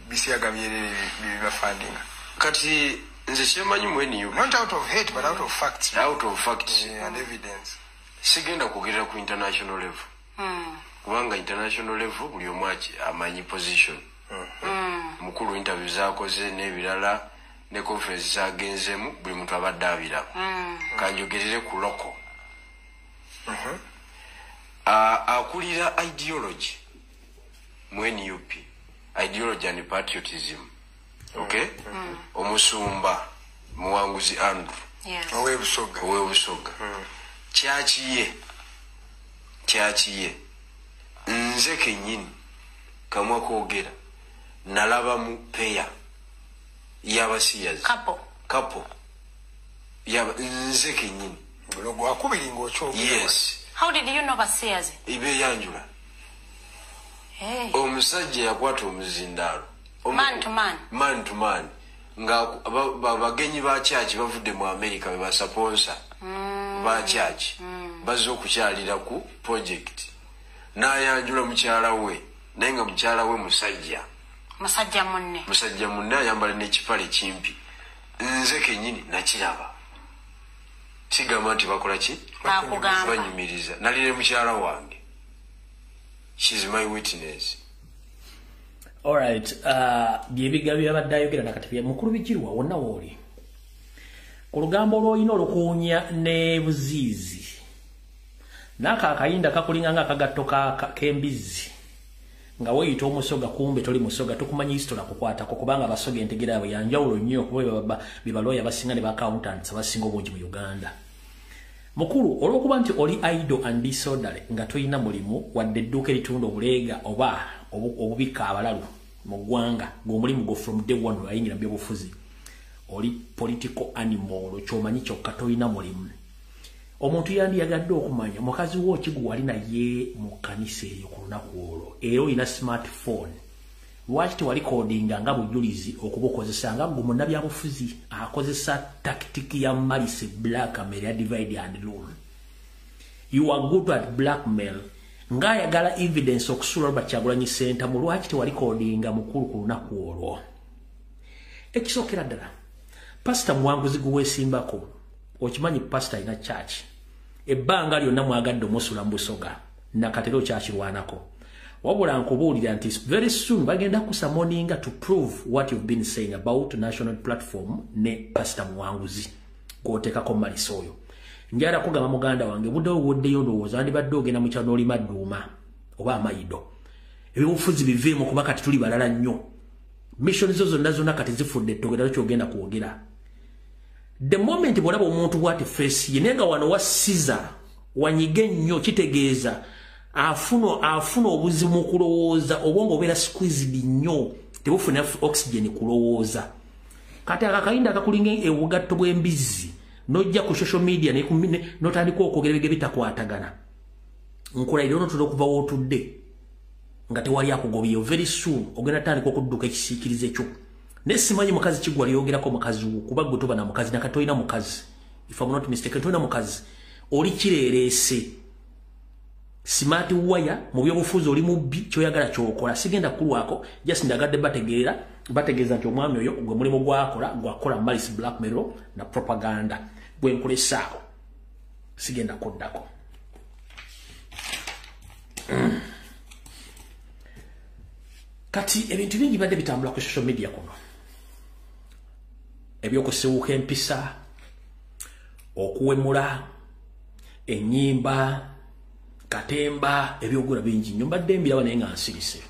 bisiyaga byeba funding? Kati nze kyemanyi mu NUP. Not out of hate but out of facts. Out of facts and evidence. Sigenda kugerera ku international level. Kubanga international level buli omu amanyi position. Mukulu interview zakoze n'ebirala ne conference zagenzemu buli muntu abadde abiraba. Kanjogerere ku loko. Akulira ideology mu NUP. Ideology and patriotism. Okay? Omusumba Muwanguzi Andrew. Yes. Owe Busoga. Kyakiye. Nze kenyini kamwa kwogera nalaba mu peya y'abasiyazi. Kapo. Nze kenyini. Logo akubiri ng'okyogera. Yes. How did you know Basiyazi? Ibe yanjula. Hey. Omusajja yakwata omuzindaalo. Man to man. Nga bagenyi ba church bavudde mu America be basaponsa. Ba church. Bazze okukyalira ku project. N'ayanjula mukyala we. Naye nga mukyala we musajja. Musajja munne ayambala n'ekipale kimpi. Nze kenyini nakiraba. Sigamba nti bakola ki? Banyumiriza. Nalire mukyala wange. She's my witness. Alright, byebiga byabadde ayogera nakati mukulu Bijirwa wonna wooli. Ku lugambo lw'olina olukuunya ne buziizi. Naka akayinda kakulinga nga akagatto k'embizi. Nga weeyita omusoga kumbe toli musoga tukumanyi history akukwatako kubanga abasoga entegera yabwe yanjawulo nnyo kuba bibalooya basinga ne ba accountants abasinga obungi mu Uganda. Mukulu olwokuba nti oli idle and disorderly nga toyina mulimu wadde edduuka eritunda obuleega oba obubika abalalu mu ggwanga ng'omulimu go from day one lwayingira byobufuzi oli political animal kyomanyi kyokka toyina mulimu. Omuntu yandiyagadde okumanya mukazi wo kiguwali naye mu kanisa eyo ku lunaku olwo era olina smartphone lwaki tewali kodinga nga bujulizi okubukozesa nga gwe munnabyabufuzi akozesa tactic ya malice blackmail ya divide and rule. You are good at blackmail ng'ayagala evidence okusula Robert Kyagulanyi Center mu lwaki tewali kodinga mukulu ku lunaku olwo. Ekisookera ddala Pastor Muwanguzi gwe weesimbako okimanyi pastor ina church ebbanga lyonna mwagadde omusula mu Busoga nakatero kyakirwanako wabula nkubuulira nti very soon bagenda kusamoninga to prove what you've been saying about national platform ne Pastor Muwanguzi kwoteekako maliso oyo njala kugamba muganda wange budde woddeyo ndowooza andibadde ogenda mu kyalo n'olima dduuma oba amayido ebyobufuzi biveemu kuba kati tuli balala nnyo mission zo zonna kati zifudde togera kyogenda kwogera the moment bwolaba omuntu bwati face ye nenga wano wasiza wanyige nnyo kitegeeza afuna obuzimu kulowooza obwongo obeera squeezed nnyo tebufuna oxygen kulowooza kati akakayinda akakulinga obugatto bw'embizzi nojja ku social media notandika okwogera ebige bitakwatagana nkulayira ono tulo okuva wootudde nga tewali akugobyeyo very soon ogenda tandika okudduka ekisiikirize kyo naye simanyi mukazi kigwa lyogerako mukazi wo kuba gwe toba na mukazi nakatoyina mukazi if I'm not mistaken toyina mukazi oli kireereese smart wire mu byobufuzi oli mubbi kyoyagala kyokola sigenda kulwako just ndagadde bategeeza nti omwami oyo gwe mulimu gwakola malice blackmail na propaganda gwenkolesaawo sigenda kuddako kati ebintu bingi badde bitambula ku social media kuno ebyokusiwuka empisa okuwemula ennyimba katemba ebyogula bingi nnyo mbadde mbiraba naye nga nsirise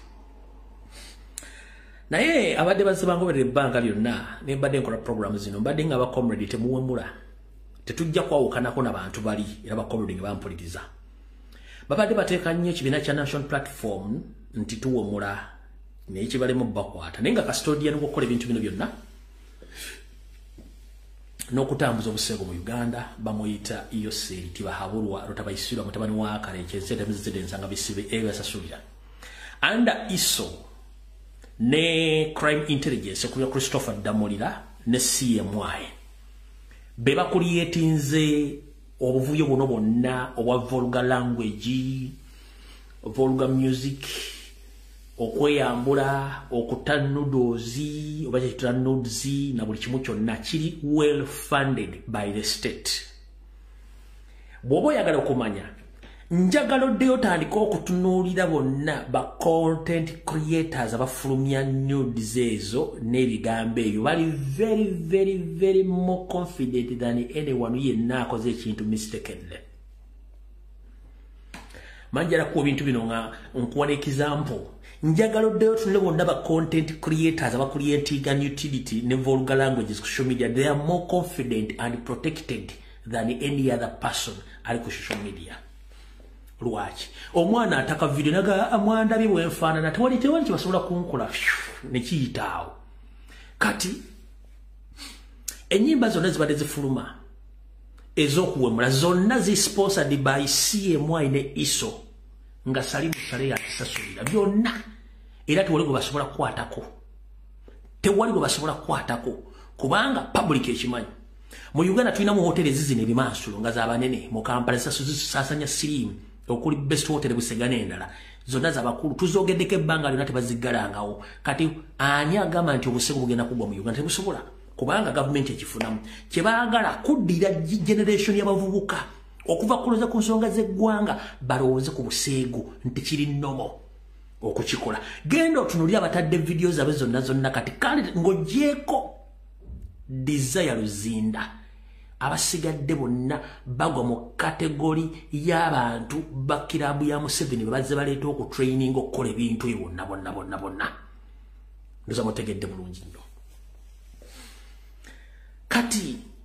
naye abadde bazibangoberera ebbanga lyonna ne mbadde nkola programu zino mbadde nga abacomrade temuwemula tetujja kwawukanako n'abantu bali era bacomrade nga bampuliriza babadde bateeka nnyo ekibiina kya national platform nti tuwemula naye kibalemu bakwata naye nga custodian okukola ebintu bino byonna n'okutambuza obuseego mu Uganda bamuyita Yoseri tibahabulwa rotabayisirwa mutabani wa Karekyeze ensanga bisibe ebasasulira anda iso ne crime intelligence okuva Christopher Damulira ne CMY beba kulietinze obuvuyo buno bonna obwa vulgar language vulgar music okweyambula okutanudozi oba kitanudozi na buli kimu kyonna kiri well funded by the state bwoba oyagala okumanya njagala oddeyo otandika okutunuulira bonna ba content creators abafulumya nudes ezo n'ebigambo ebyo bali very very very more confident than anyone yenna akoze ekintu mistakenly manjala kuwa bintu bino nga nkuwa n'example njagala oddeyo tunule bonna ba content creators abacreating an utility ne vulgar languages ku social media they are more confident and protected than any other person ali ku social media lwaki omwana ataka video naga mwandabye bwenfaanana tewali kibasobola kunkola ne kiyitaawo kati ennyimba zonna zibadde zifuluma ez'okuwemula zonna sponsored by CMY ne ISO nga Salimu Sale yakisasulira byonna era tewali gwe basobola kukwatako kubanga public ekimanyi mu Uganda tulina mu hoteli zizina ebimansulo nga z'abanene mu Kampala sasanya sirimu okuli best hotel Busegane endala zonna z'abakulu tuzogeddeko ebbanga lyonna tebaziggalangawo kati ani agamba nti obusego bugenda kugwa mu Uganda tebusobola kubanga gavumenti ekifunamu kyebaagala kuddira generation y'abavubuka okuva kuloza ku nsonga z'eggwanga balowooze ku buseego nti kiri nnomo okukikola genda otunulira abatadde video zaabwe zonna kati kandi ng'ogyeko Desire Luzinda abasigadde bonna bagwa mu kategori y'abantu ba kirabu ya Museveni bazze baleeta okutraining okukola ebintu ebyo bonna ndoza mutegedde bulungi nnyo kati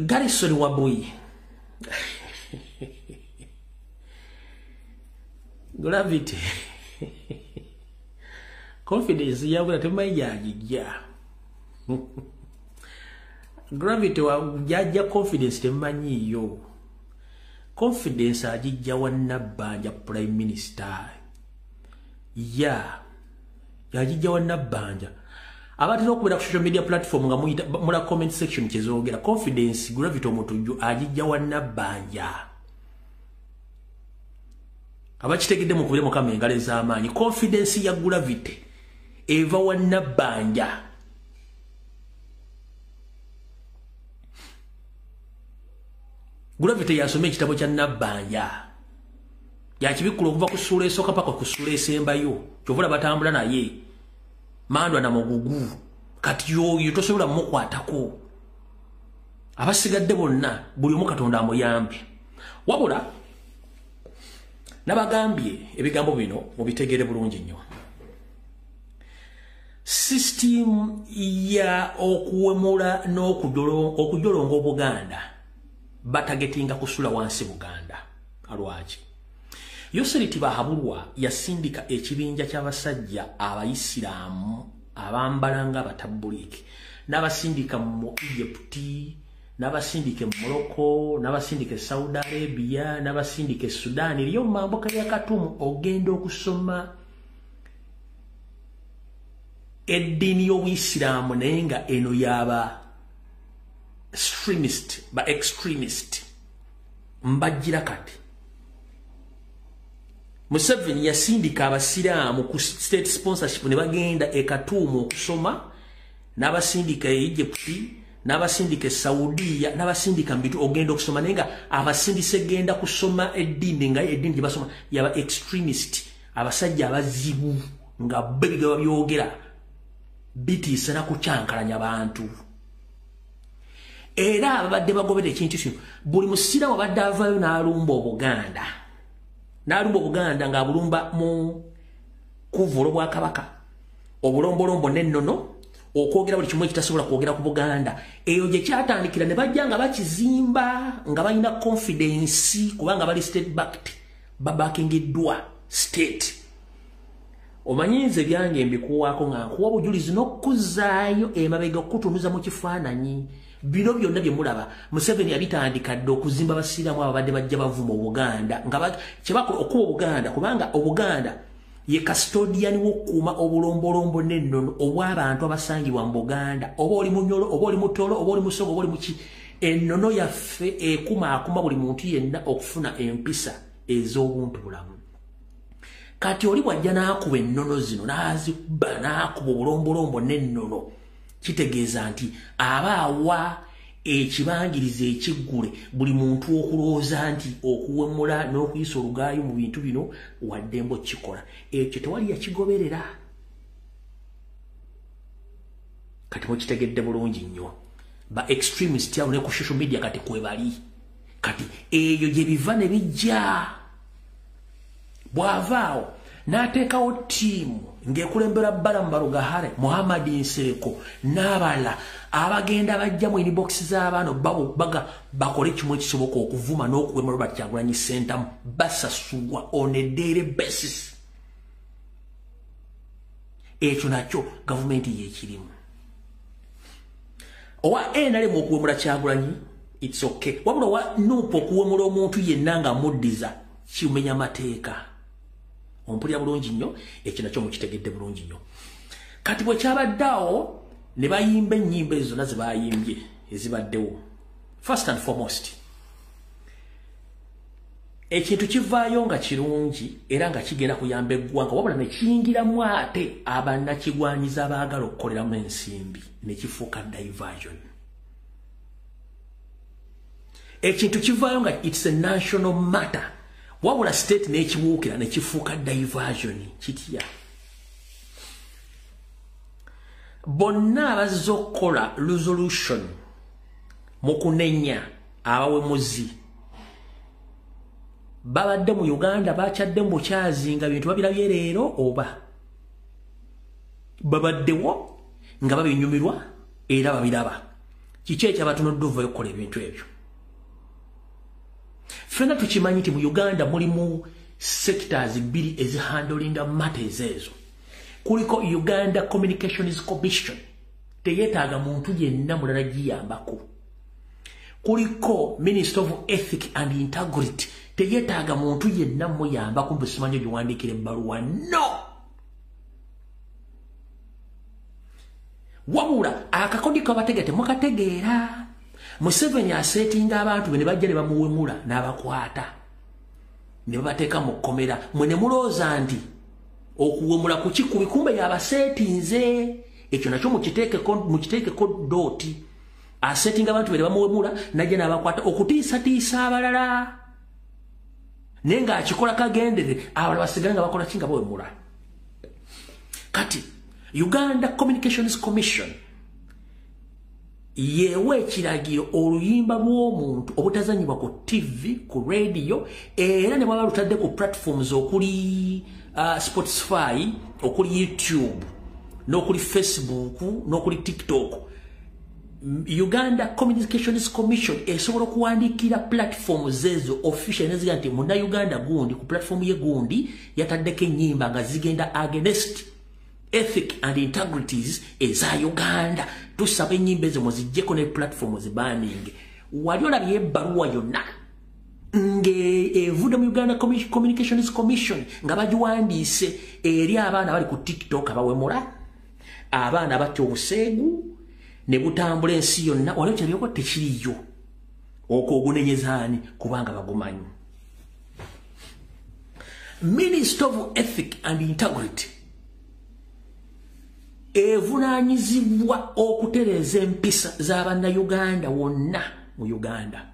Garrison Wabui Gravity confidence yabula temayajija Gravity wa jaja confidence temanyiyo confidence ajija wa Nabbanja prime minister yajija wa Nabbanja abatera okubera ku social media platform nga mula comment section kyezogera confidence Gravity omutuju ajija wa Nabbanja abakitegedde mu kubire mu kamengale z'amaanyi confidence ya Gravity eva wa Nabbanja Gravity yasomye ekitabo kya Nabbanja yakibikula okuva ku ssuula esooka paka ku ssuula esembayo kyovula batambula naye mandwa na mugugu kati yoyo tosobola mukwatako abasigadde bonna buli omu Katonda amuyambye wabula nabagambye ebigambo bino mubitegere bulungi nnyo system ya okuwemula n'okujolonga Obuganda batagetinga kusula wansi Buganda alwaki Yoseriti Bahabulwa yasindika ekibinja ky'abasajja abayisiraamu abambalanga abatabuliki n'abasindika mu Egypt n'abasindika mu Morocco n'abasindika Saudi Arabia n'abasindika Sudan liyo mamboka ya Katumu ogenda okusoma edini y'Obuyisiraamu naye nga eno yaba extremist mbajira kati Museveni yasindika abasiraamu ku state sponsorship ne bagenda e Katumu okusoma n'abasindika e Egypt n'abasindika Saudiya n'abasindika mbitu ogenda okusoma nenga abasindise genda kusoma edini nga edini gibasoma yaba extremist abasajja abazibu nga bebiga byogera bitisa na kucyankalanya abantu era abadde bagobera ekintu kino buli musira wabadde avayo n'alumba Obuganda nga bulumba mu kuvulo bwa kabaka obulombolombo n'ennono okwogera buli kimu ekitasobola kwogera ku Buganda eyo gye kyatandikira ne bajja nga bakizimba nga balina confidence kubanga bali state backed babakingiddwa state omanyinze byange mbikuwaako nga nkuwa bujulizi n'okuzaayo emabega okutunuza mu kifaananyi bino byonna bye mulaba Museveni yabitandika dde okuzimba abasiraamu ababadde bajja bavuma Obuganda nga kyebakola okuba Obuganda kubanga Obuganda ye custodian w'okukuuma obulombolombo n'ennono obw'abantu abasangibwa mu Buganda oba oli Munyolo oba oli Mutolo oba oli Musogo oba oli muki ennono yaffe ekumaakuma buli muntu yenna okufuna empisa ez'obuntu bulamu kati oli bwajja n'akuba ennono zino n'azikuba n'akuba obulombolombo n'ennono kitegeeza nti abaawa ekibangiriza ekiggule buli muntu okulowooza nti okuwemula n'okuyisa olugaayo mu bintu bino waddembo kikola ekyo tewali yakigoberera kati mukitegedde bulungi nnyo ba extremist awo ne ku social media kati kwebali kati eyo gye biva ne bijja bw'avaawo n'ateekawo ttiimu ng'ekulembera Balamu Barugahare Muhammad Nsereko n'abala abagenda bajja mu inbox z'abaana bakole kimu ekisoboka okuvuma n'okuwema Robert Kyagulanyi Ssentamu basasulwa on a daily basis ekyo nakyo gavumenti yeekirimu owa NRM okuwemula Kyagulanyi it's okay wabula wa nupo okuwemula omuntu yenna nga muddiza kimenya mateeka ompulira bulungi nnyo ekyo nakyo mukitegedde bulungi nnyo kati bwe kyabaddeawo ne bayimba ennyimba ezo zonna ze bayimbye ezibaddewo first and foremost ekintu kivaayo nga kirungi era nga kigenda kuyamba eggwanga wabula ne kiyingiramu ate abannakigwanyiza abaagala okukoleramu ensimbi ne kifuuka diversion ekintu kivaayo nga it's a national matter wabula state n'ekibuukira ne kifuuka diversion kitya bonna abazze okukola resolution mu kunenya abawemuzi babadde mu Uganda bakyadde mu bukyazi nga bintu babirabye leero oba babaddewo nga babinyumirwa era babiraba kiki ekyabatunudde ovayo okukola ebintu ebyo ffenna tukimanyi nti mu Uganda mulimu sectors bbiri ezihandolinga matters ezo kuliko Uganda Communications Commission teyeetaaga muntu yenna mulala giyambako kuliko Minister of Ethics and Integrity teyeetaaga muntu yenna muyambako mbusimanyi giwandiikira ebbaluwa no wabula akakodi kabategete mukategeera Museveni asetinga abantu be ne bajja ne bamuwemula n'abakwata ne babateeka mu kkomera mwe ne mulooza nti okuwemula ku kikubi kumbe yabasetinze ekyo nakyo mukiteekeko dooti asetinga abantu be ne bamuwemula najja n'abakwata okutiisatiisa abalala naye ng'akikola kagendere abalala basigale nga bakola ki nga bawemula kati Uganda Communications Commission yewe ekiragiro oluyimba lw'omuntu obutazanyibwa ku TV, ku radio, era ne bwaba lutadde ku platforms okuli Spotify, okuli YouTube, n'okuli Facebook, n'okuli TikTok. Uganda Communications Commission esobola okuwandiikira platforms ezo official neziga nti muna Uganda gundi ku platform ye gundi yataddeko ennyimba nga zigenda against ethic and integrities eza Uganda. Tusaba ennyimba ezo muzijjeko ne platform zibanning. Wali olabye ebbaluwa yonna ng'evudde mu Uganda Communications Commission nga bagiwandiise eri abaana bali ku TikTok abawemula, abaana batya obuseegu ne butambula ensi yonna, waliwo kirabyeko tekiriyo okwogunenyezaani kubanga bagumanyi. Minister of Ethic and Integrity evunaanyizibwa okutereeza empisa z'abannayuganda wonna mu Uganda.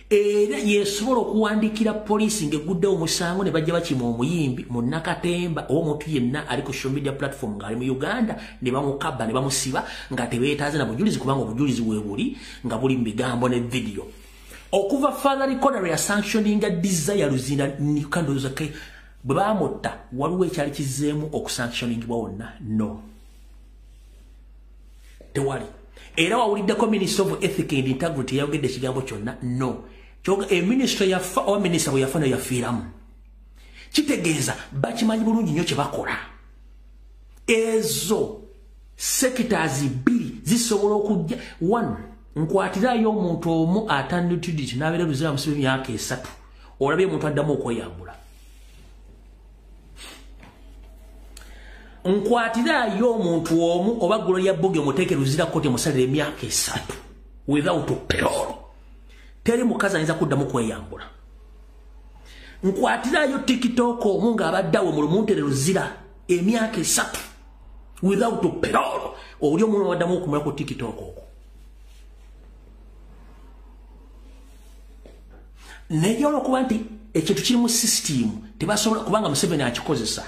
Era yesobola okuwandiikira poliisi ng'eguddewo omusango ne bajja bakima omuyimbi mu Nakatemba omuntu yenna ali ku social media platform ng'ali mu Uganda ne bamukabba ne bamusiba nga tebeetaaze na bujulizi kubanga obujulizi weebuli nga buli mu bigambo ne video. Okuva Father Recorder ya sanctioninga Desire Luzinda Nikandozake bwe baamutta waliwo ekyali kizzeemu okusanctioningibwa wonna? No. Tewali. Era wawuliddeko Minister of Ethic and Integrity yayogedde ekigambo kyonna? No. Choga minister yafa o minister bwe yafana yafiiramu. Kitegeeza bakimanyi bulungi nnyo kye bakola. Ezo sectors bbiri zisobola okujja. One, nkwatirayo omuntu omu atanditudde n'abeera Luzira musibe emyaka 3. Olabye omuntu addamu okweyambula. Nkwatirayo omuntu omu oba Gloria Boge omuteeke Luzira kote musalire emyaka 3 without parole. Teri mukazi ayinza kuddamu kweyambula. Nkwatirayo TikTok omu ng'abaddawo mu lumuntere Luzira emyaka 3 without parole. Oli omuntu waddamu okumula ku TikTok okwo. Nejola okuba nti ekintu kiri mu system tebasobola kubanga Museveni akikozesa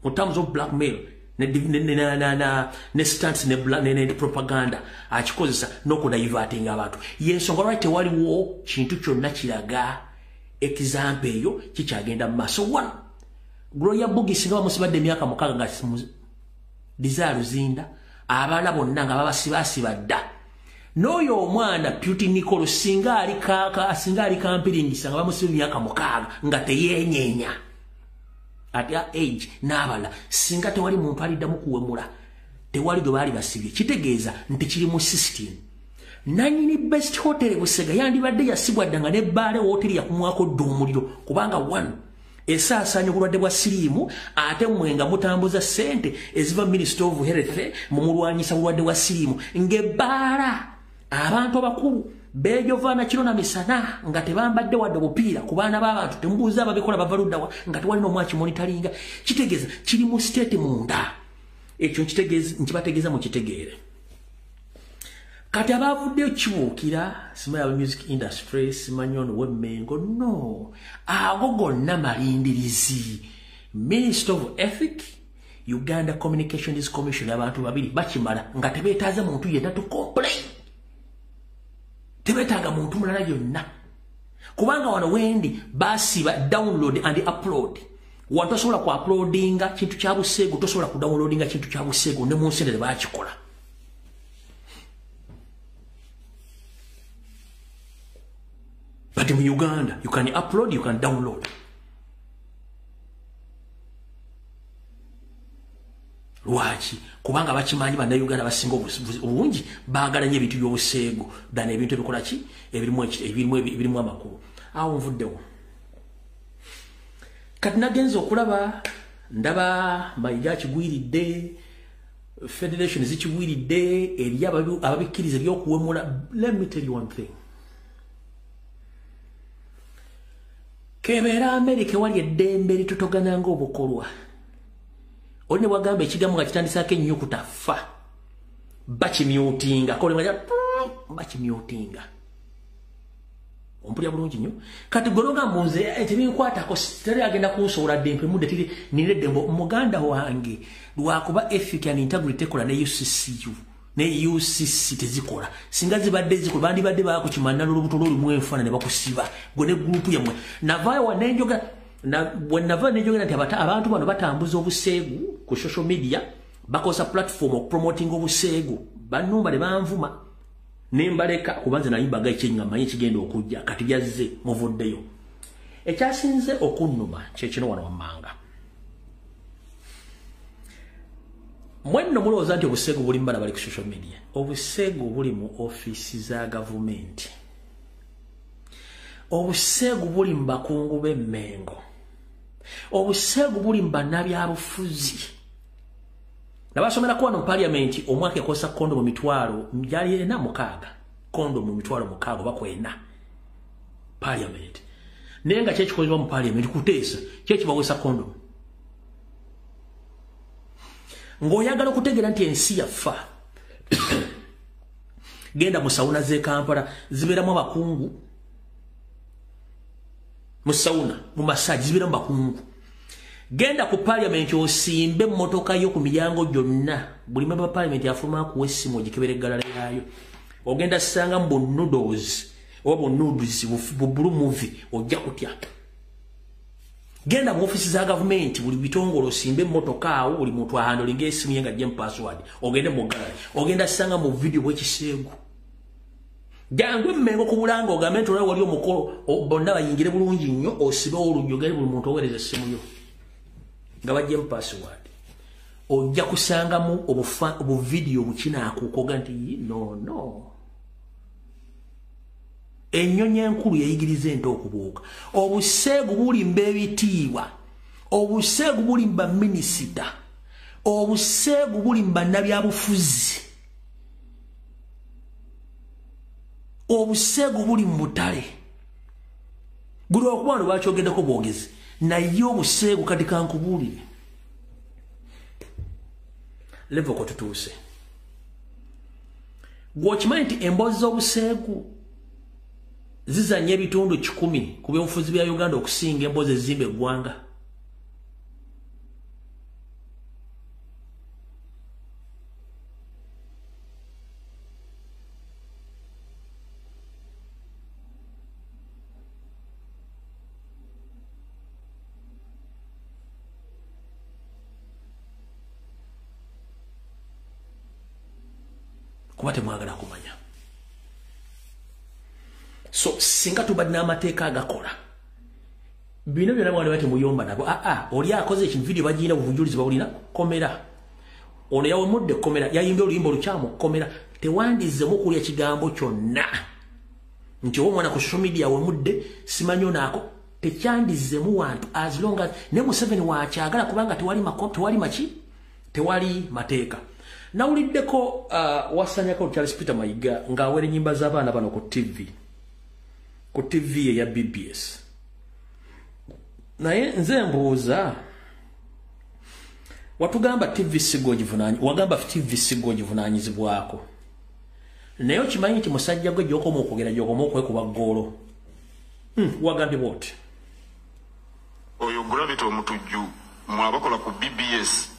in terms of blackmail ne stunts ne propaganda akikozesa n'okudaivating abantu. Yensonga lwaki tewaliwo kintu kyonna kiraga example eyo kikyagenda mu maaso. One, Gloria Bogi singa bamusibadde emyaka 6 nga Desire Luzinda abaana bonna nga babasibasiba dda. N'oyo omwana Beauty Nicole singa ali kampiringisa nga bamusiba emyaka 6 nga teyenyeenya at their age n'abala singa tewali muntu aliddamu kuwemula tewali gwe baali basibye. Kitegeeza nti kiri mu system. Nanyini Best Hotel Busega yandibadde yasibwa ddanga ne Bale Hotel yakumwako ddumuliro kubanga one esaasaanya obulwadde bwa siriimu ate mwenga mutambuza ssente eziva Minister of Health mu mulwanyisa bulwadde bwa siriimu ng'ebbaala abantu abakulu beejovana kiro na misana nga tebambadde wadde bupiira ku baana b'abantu temubuuza ababikola bava luddawa nga tewali n'omwaki monitoringa. Kitegeeza kiri mu state munda. Ekyo nkibategeeza mu kitegeere. Kati abavuddeyo kibuukira simanyi aba music industry simanyi ono w'emmengo no ago gonna malindirizi. Minister of Ethic, Uganda Communications Commission abantu babiri bakimala nga tebeetaaze muntu yenna to complain. Tebetaaga muntu mulala yonna kubanga wano wendi basiba download and upload. Wantu tosobola ku uploadinga kintu kya buseegu, tosobola ku downloadinga kintu kya buseegu ne mu nsi ne bakikola. But in Uganda, you can upload, you can download. Lwaki? Kubanga bakimanyi bana Uganda basinga obungi baagala nnyo ebintu by'obuseegu dana ebintu ebikola ki ebirimu amakulu. Awo nvuddewo. Kati nagenza okulaba ndaba Mayiga kigwiridde, Federation zikigwiridde, eri ababikkiriza eby'okuwemula. Let me tell you one thing. Kebeera America wali eddembe litotogana ng'obukolwa. Olne wagamba ekigambo nga kitandisaako ennyukuta fa bakimyutinga bakimyutinga ompulya bulungi nnyo. Kati gologa mbuze tebinkwatako teri agenda kunsobola ddempe mudde tiri niredde muganda wange lwakuba Ethic and Integrity kola ne UCCU ne UCC tezikola singa zibadde zikola bandi badde bakukimana lolubuto lolu enfana ne bakusiba gwe ne group yamwe navayo wanenjoga na wenava nenjoga nti abantu bano batambuza obuseegu ku social media bakosa platform of promoting obuseegu banumba ne banvuma nembaleka kubanza nayimbaga ekyenyama ekigenda okujja kati yazze muvuddeyo ekyasinze okunnuma kyekino wano wammanga mwenno mulowooza nti obuseegu buli mbala bali ku social media obuseegu buli mu office za gavumenti obuseegu buli mu bakungu b'emmengo obuseegu buli mu bannabyabufuzi nabasomera kuwano mu parliament omwaka yakosa kondo mu mitwalo mjali ena mukaaga kondo mu mitwalo mukaaga bakwena parliament nenga kyekikozebwa mu parliament kuteesa kyekibawesa kondo ng'oyagala okutegeera nti ensi yaffa genda mu sawuna z'e Kampala zibeeramu abakungu mu sawuna mu masaji zibeeramu bakungu genda ku parliament osimbe motoka yo ku miryango gyonna buli member parliament afuma akuwa essimu ogikebera eggala lyayo ogenda sanga mu noodles oba noodles bu blue movie ojja kutya genda mu office za government buli bitongolo simbe motoka awo buli muntu ahandolinga essimu yenga gem password ogende mu gallery ogenda sanga mu video bw'ekiseegu Jangu mmengo kubulanga ogambe nti wali omukolo bonna bayingire bulungi nnyo osibe olujogere buli muntu owereza essimu yo nga bajje mu password ojja kusangamu obu video bukinakukoga nti no ennyonyi enkulu yayigiriza ente okubuuka obuseegu buli mb'ebitiibwa obuseegu buli mba minisita obuseegu buli mba nabyabufuzi obuseegu buli mu butale guli okubano bakyogeddeko bwogezi naye obuseegu kati kankubuulire level ko tutuuse gwokimanyi nti emboozi z'obuseegu zizanya ebitundu 10 ku byobufuzi bya Uganda okusinga emboozi ezizimba eggwanga kuba temwagala kumanya so singa tubadde n'amateeka agakola bino byonna mwali bati muyomba nabo oli akoze ekintu video bagiyina buvujulizi bawulina komera ono yawemudde komera yayimbye oluyimba olukyamu komera tewandizemu kulya kigambo kyonna nti omwana ku social media wemudde simanyo naako tekyandizemu wantu as long as ne Museveni wakyagala kubanga tewali mateeka nawuliddeko wasanyako Charles Peter Mayiga ng'awera ennyimba z'abaana bano ku TV ya BBS naye nze mbuuza watugamba wagamba TV sigojivunanyizibwako naye okimanyi nti musajja gwe gy'okoma okwogera gy'okoma okwekuba ggoolo wagambye bwoti oyo Gravity omutujju mwabakola ku BBS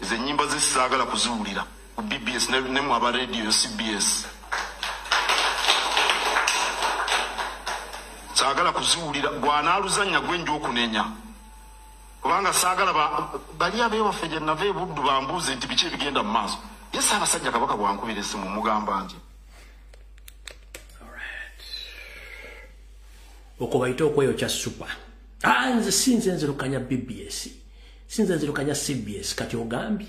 ze nyimba zisaagala kuziwulira ku BBS ne mu aba radio CBS saagala kuziwulira bwanaaluzanya gwenja okunenya kubanga saagala bali abewaffe gye nava ebuddu bambuuze nti biki ebigenda mu maaso ye Ssaabasajja Kabaka bwankubira essimu mugamba nti okubayita okweyokya super nze sinze nzirukanya BBS sinze nzirukanya CBS kati ogambye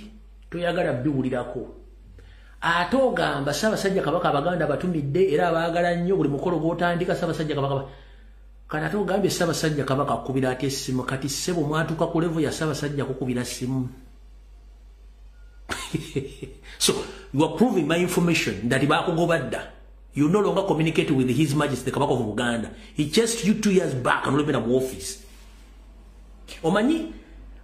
toyagala biwulirako ate ogamba Ssaabasajja Kabaka Abaganda batumidde era abaagala nnyo buli mukolo gw'otandika Ssaabasajja Kabaka kati ate ogambye Ssaabasajja Kabaka akukubira ate essimu kati ssebo mwatuuka ku level ya Ssaabasajja kukubira ssimu so you are proving my information that bakugoba dda you no longer communicate with His Majesty the Kabaka of Uganda. He chased you 2 years back and opened up office. Omanyi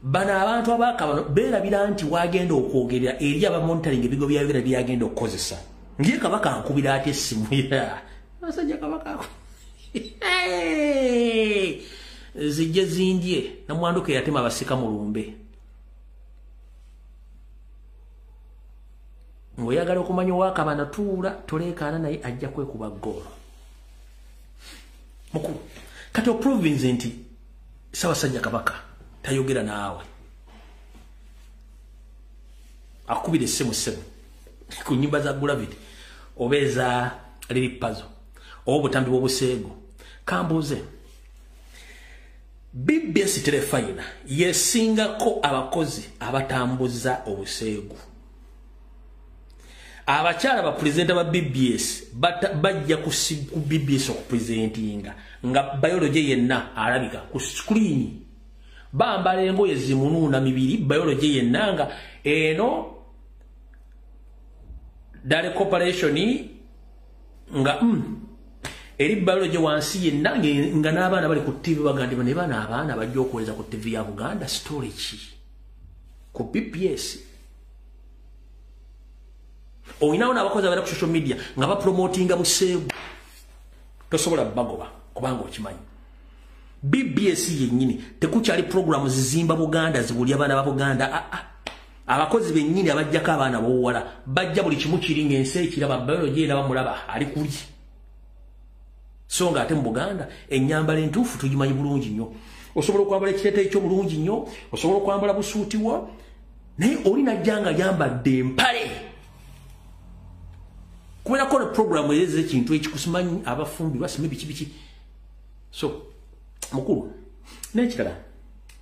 bana abantu abaka bano beerabira nti wagenda okwogerera eri aba monitoring ebigo bya Uganda byagenda okukozesa. Ngiye Kabaka ankubira ate essimu ya Ssaabasajja Kabaka zijje zindye na mwanduke yatema basika mu lumbe. ngoyagala okumanya owakabana tuula toleekaana naye ajja kwekuba ggoolo mukulu kati oprovince nti Ssaabasajja Kabaka tayogera naawe akubira essimu ku nnyimba za Gravity obeeza liri puzzle oba obutambi bw'obuseegu kambuuze BBS telefayina yesingako abakozi abatambuza obuseegu abakyala ba pulezidenti ba BBS bajja ku BBS okupurezentinga nga biology yenna alabika ku screen bambala engoye zimunuuna mibiri biology yenna nga eno Dale Corporation nga eri biology wansi yenna nga n'abaana bali ku TV bagandi ne bana abaana bajja okuweza ku TV ya Buganda storage ku BBS oyinawo n'abakozi abali ku social media nga bapromotinga buseegu tosobola bagoba kubanga okimanyi BBS yennyini tekukyali programu zizimba Buganda zibulya abaana ba Buganda abakozi bennyini abajjako abaana b'obuwala bajja buli kimu kiri ng'ensi ekiraba biology era bamulaba ali kuli so nga ate mu Buganda ennyambala entuufu tugimanyi bulungi nnyo osobola okwambala ekiteeteeyi ky'obulungi nnyo osobola okwambala busuutiwa naye oli najja nga yambadde empale kubeerako ne programu ereza ekintu ekikusimanyi abafumbi basime biki so mukulu n'ekirala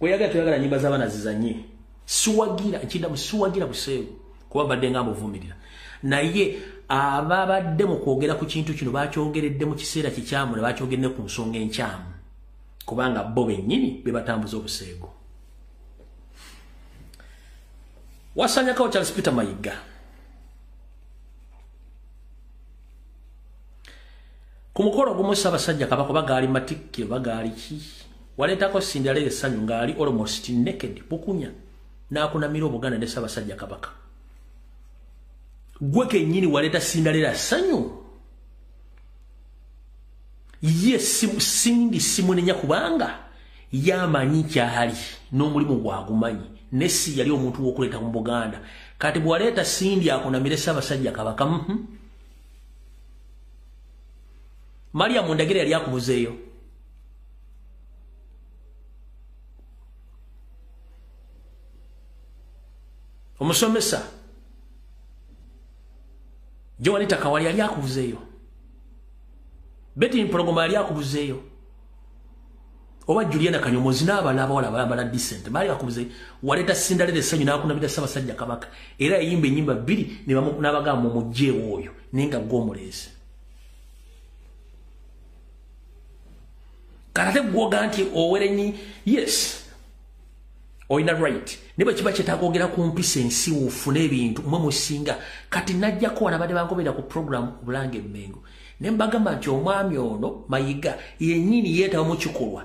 weyagala toyagala nnyimba z'abaana zizanye siwagira ekindamu siwagira buseegu kuba mbadde nga muvumirira naye ababadde mu kwogera ku kintu kino bakyogeredde mu kiseera kikyamu ne bakyogeredde ku nsonga enkyamu kubanga bo bennyini be batambuza obuseegu wasanyakawo Charles Peter Mayiga ku mukolo gumu Ssaabasajja Kabaka bagaali matikkiro bagaali ki waleetako Cinderella essanyu ng'ali almost naked bukunya n'akunamira Obuganda ne Ssaabasajja Kabaka gwe kennyini waleeta Cinderella essanyu ye sindi simunenya kubanga yamanyi kyali n'omulimu gwagumanyi nessi yali omuntu w'okuleeta mu Buganda kati bwaleeta Cindy akunamire Ssaabasajja Kabaka Maria Mundagire yali akubuzeeyo omusomesa Joanita Kawali yali akubuzeeyo Betty Mpologoma yali akubuzeeyo oba Juliana Kanyomozi n'abaana abawala bayambala decent bali akubuzeeyo waleeta Cinderella essanyu n'akunamira Ssaabasajja Kabaka era yayimba ennyimba bbiri n'abagamba omugjeewo oyo naye nga gw'omuleezi Karate gwoga nti owerenyi yes oyina right niba kiba kyetagogera ku mpisa ensi ufune ebintu mwe musinga kati najjako wanabadde bankobera ku program Bulange Mmengo ne mbagamba nti omwami ono Mayiga yennyini yeetaba mu kikolwa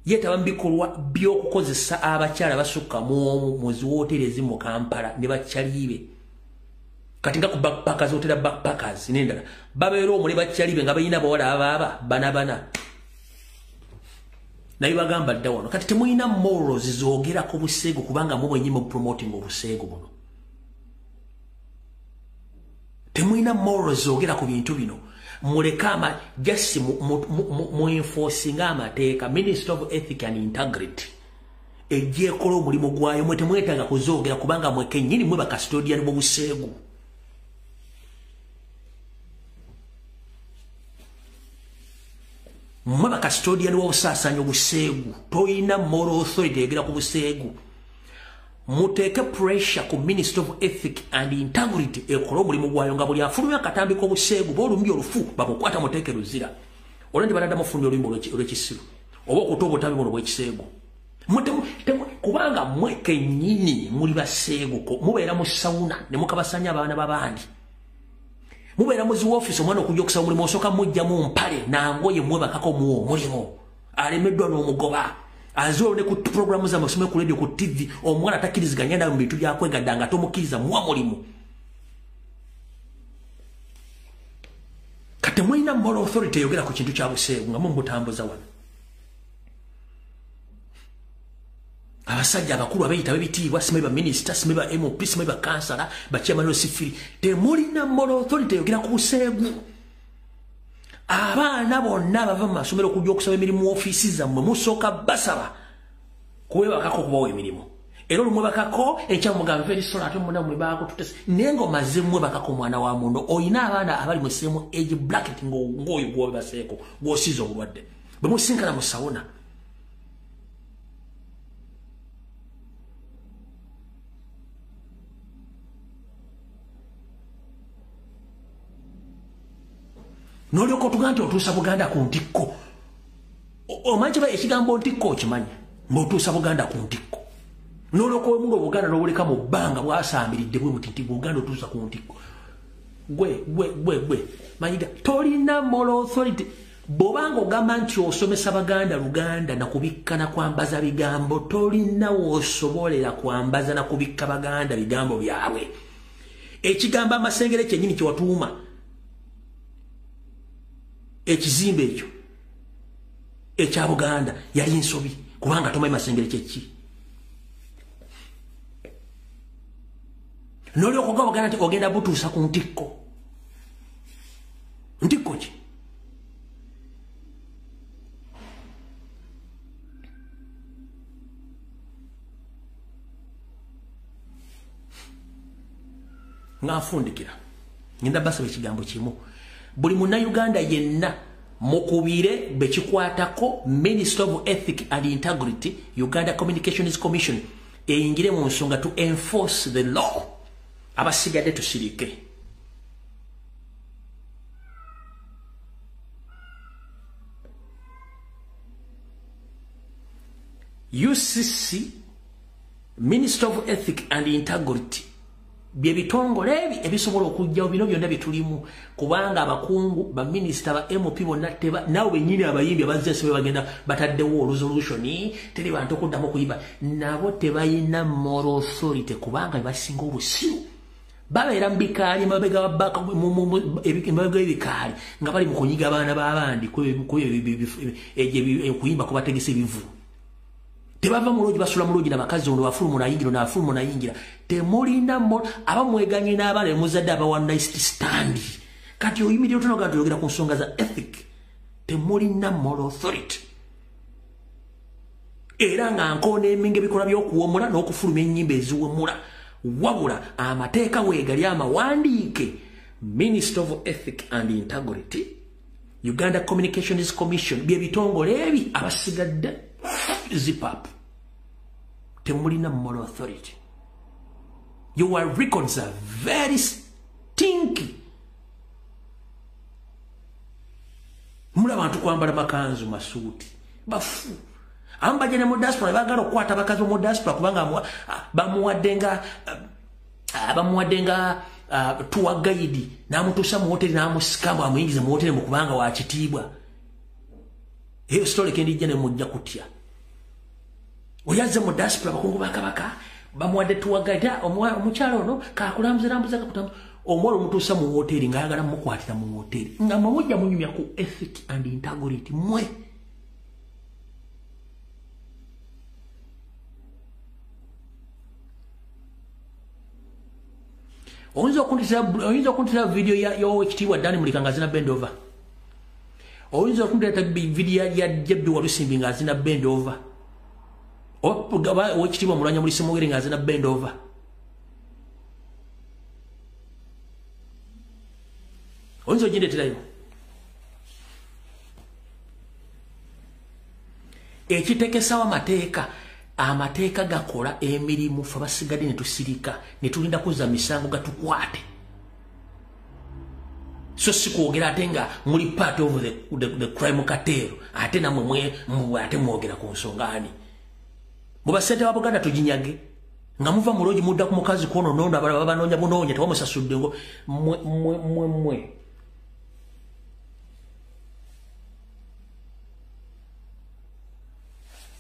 yeetaba mu bikolwa by'okukozesa abakyala basukka mu ziwooteri ezimu mu Kampala ne bakyaliibe kati nga ku backpackers hotel backpackers n'endala babeera omuli bakyaliibe nga balina bawala abaaba bana naye bagamba dda wano kati temulina morals zoogera ku buseegu kubanga mu bwennyini mu promoting obuseegu buno temulina morals zoogera ku bintu bino muleka just mu enforcing amateeka Ministry of Ethics and Integrity ejjeekola omulimu gwayo mwe temwetaaga kuzoogera kubanga mwe kennyini mwe bakastodian b'obuseegu mwe bakastodian w'obusaasaanya obuseegu toyina moral authority egera ku buseegu muteeke pressure ku Ministry of Ethics and Integrity ekola omulimu gwayo nga buli afulumya akatambi k'obuseegu b'olumbi olufu bamukwata muteeke luzira olwo nti banadda mufulumya olumbi olw'ekisiru oba okuta obutambi buno bw'ekiseegu kubanga mwe kennyini muli baseegu mubeera mu sawuna ne mukabasanya abaana b'abandi mubeera muzi w'ofiisi omwana okujja okusaba omulimu osooka mujjamu mpale nangoye mwebakako muwo omulimu alemeddwa n'omugoba azolo ne ku programu z'amasomo ku radio ku TV omwana takkiriziganya nawe mu bintu byakwegadda nga tomukkiriza muwa mulimu kati mulina moral authority eyogera ku kintu kya buseegu nga mumutambuza wano abasajja abakulu abayita bebitiibwa simeba minister simeba MOP simeba kansala bachairman sifiri temulina moral authority yogera ku buseegu abaana bonna bava mu masomero okujja okusaba emirimu ofiisi zammwe musooka basaba kuwebakako kubawa emirimu era olumwebakako ekyamugambe verisola ate muna mwebaako tutese naye ng'omaze mwebakako omwana wa muno oyina abaana abali mu same age bracket ng'oyo gwobebaseeko gw'osiiza obulwadde bwe musinkana mu sawuna n'olyoka otuga nti otuusa Buganda ku ntikko omanyi kiba ekigambo ntikko okimanya ng'otuusa Buganda ku ntikko n'olyoka omunga Obuganda n'obuleka mu bbanga bwasaamiridde bwe muti nti Buganda otuusa ku ntikko gwe manyiga tolina moral authority bw'obanga ogamba nti osomesa Baganda Luganda na kubikkana kwambaza bigambo tolina w'osobolera kwambaza na kubikka Baganda bigambo byabwe ekigambo amasengere kyennyini kyewatuuma ekizimbe ekyo ekya Buganda yali nsobi kubanga tomanyi masengere kyeki n'olyoka ogamba Buganda nti ogenda butuusa ku ntikko ki nga nfundikira ngenda basaba ekigambo kimu buli munnayuganda yenna mukubire bekikwatako Minister of Ethics and Integrity Uganda Communications Commission eyingire mu nsonga to enforce the law abasigadde tusirike UCC Minister of Ethics and Integrity bye bitongole ebi ebisobola okujjawo bino byonna bitulimu kubanga abakungu ba minister ba MOP bonna teba nawe bennyini abayimbi abazzeesebe bagenda bataddewo resolution teri bantu okuddamu okuyimba nabo tebayina moral authority kubanga basinga obusiru babeera mu bikaali mabega babaka emabega ebikaali nga bali mu kunyiga abaana b'abandi okuyimba kubategesa ebivu tebava mulungi basula mulungi nabakazi ono wafulumu nayingira nafulumu nayingira temulina abamweganye n'abaana muzadde aba one night stand kati oyimirira otonoga tuyogera ku nsonga za ethic temulina moral authority era nga nkoona eminga ebikola by'okuwomula n'okufuluma ennyimba eziwemula wabula amateeka weegali amawandiike Minister of Ethics and Integrity Uganda Communications Commission bye bitongole ebi abasigadde zip up temulina moral authority your records are very stinky mula bantu kwambala makanzu masuuti bafu ambajene mu diaspora bagala okwata bakazi mu diaspora kubanga bamuwaddenga tour guide namutuusa mu hoteli namusikamu amuyingize mu hoteli mukubanga wa kitiibwa eyo story kendijja ne mujja kutya oyazze mu diaspora bakungu bakabaka bamuwadde tour guide omukyalo ono kakulambuza kakutamu omwalo omutuusa mu hoteli ngayagala mukwatira mu hoteli nga mujja munyumya ku ethic and integrity mwe oyinza okuntira video y'owekitiibwa Dani Mulika ng'azina bend over oyinza okuntira video ya Jebbi Walusimbi ng'azina bend over owekitiibwa Mulwanya Mulisa Mugere ng'azina bend over oyinza ogindeeterayo ekitekesawo amateeka gakola emirimu fe basigadde ne tusirika ne tulinda kuzza misango gatukwate so si kwogera ate nga muli part of the crime cartel ate namwe ate mwogera ku nsonga ani mu basente ba Buganda tuginyage nga muva mulungi mudda ku mukazi kwono nono abalala babanoonya bunoonya tebamusasudde ngo mwe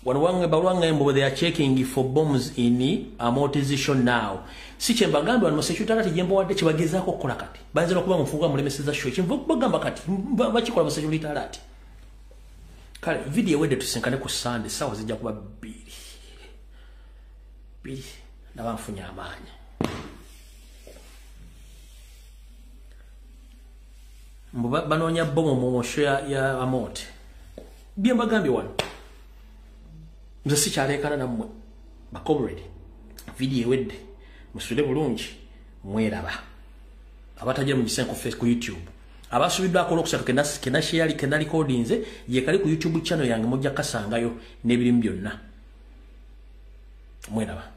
Wanwange balwange mbo they are checking for bombs in amortization now. Si chembagambe wano security jembo wadde kibagezaako okukola kati. Banze nokuba mufuuka mulemeseza show. Chimvo bagamba kati bakikola security alert. Kale video wedde tusinkane ku Sunday sawa zijja kuba 2. biri nabanfunya amaanyi mbuba banonya bomo mu show ya Amote bye mbagambye wano nze sikyalekana nammwe bakomrade video ewedde musule bulungi mweraba abatajja mu kisenko face ku YouTube abasubiddwa akola okusatu kena share kena recordings ye kali ku YouTube channel yange mujja kasangayo n'ebirimu byonna mweraba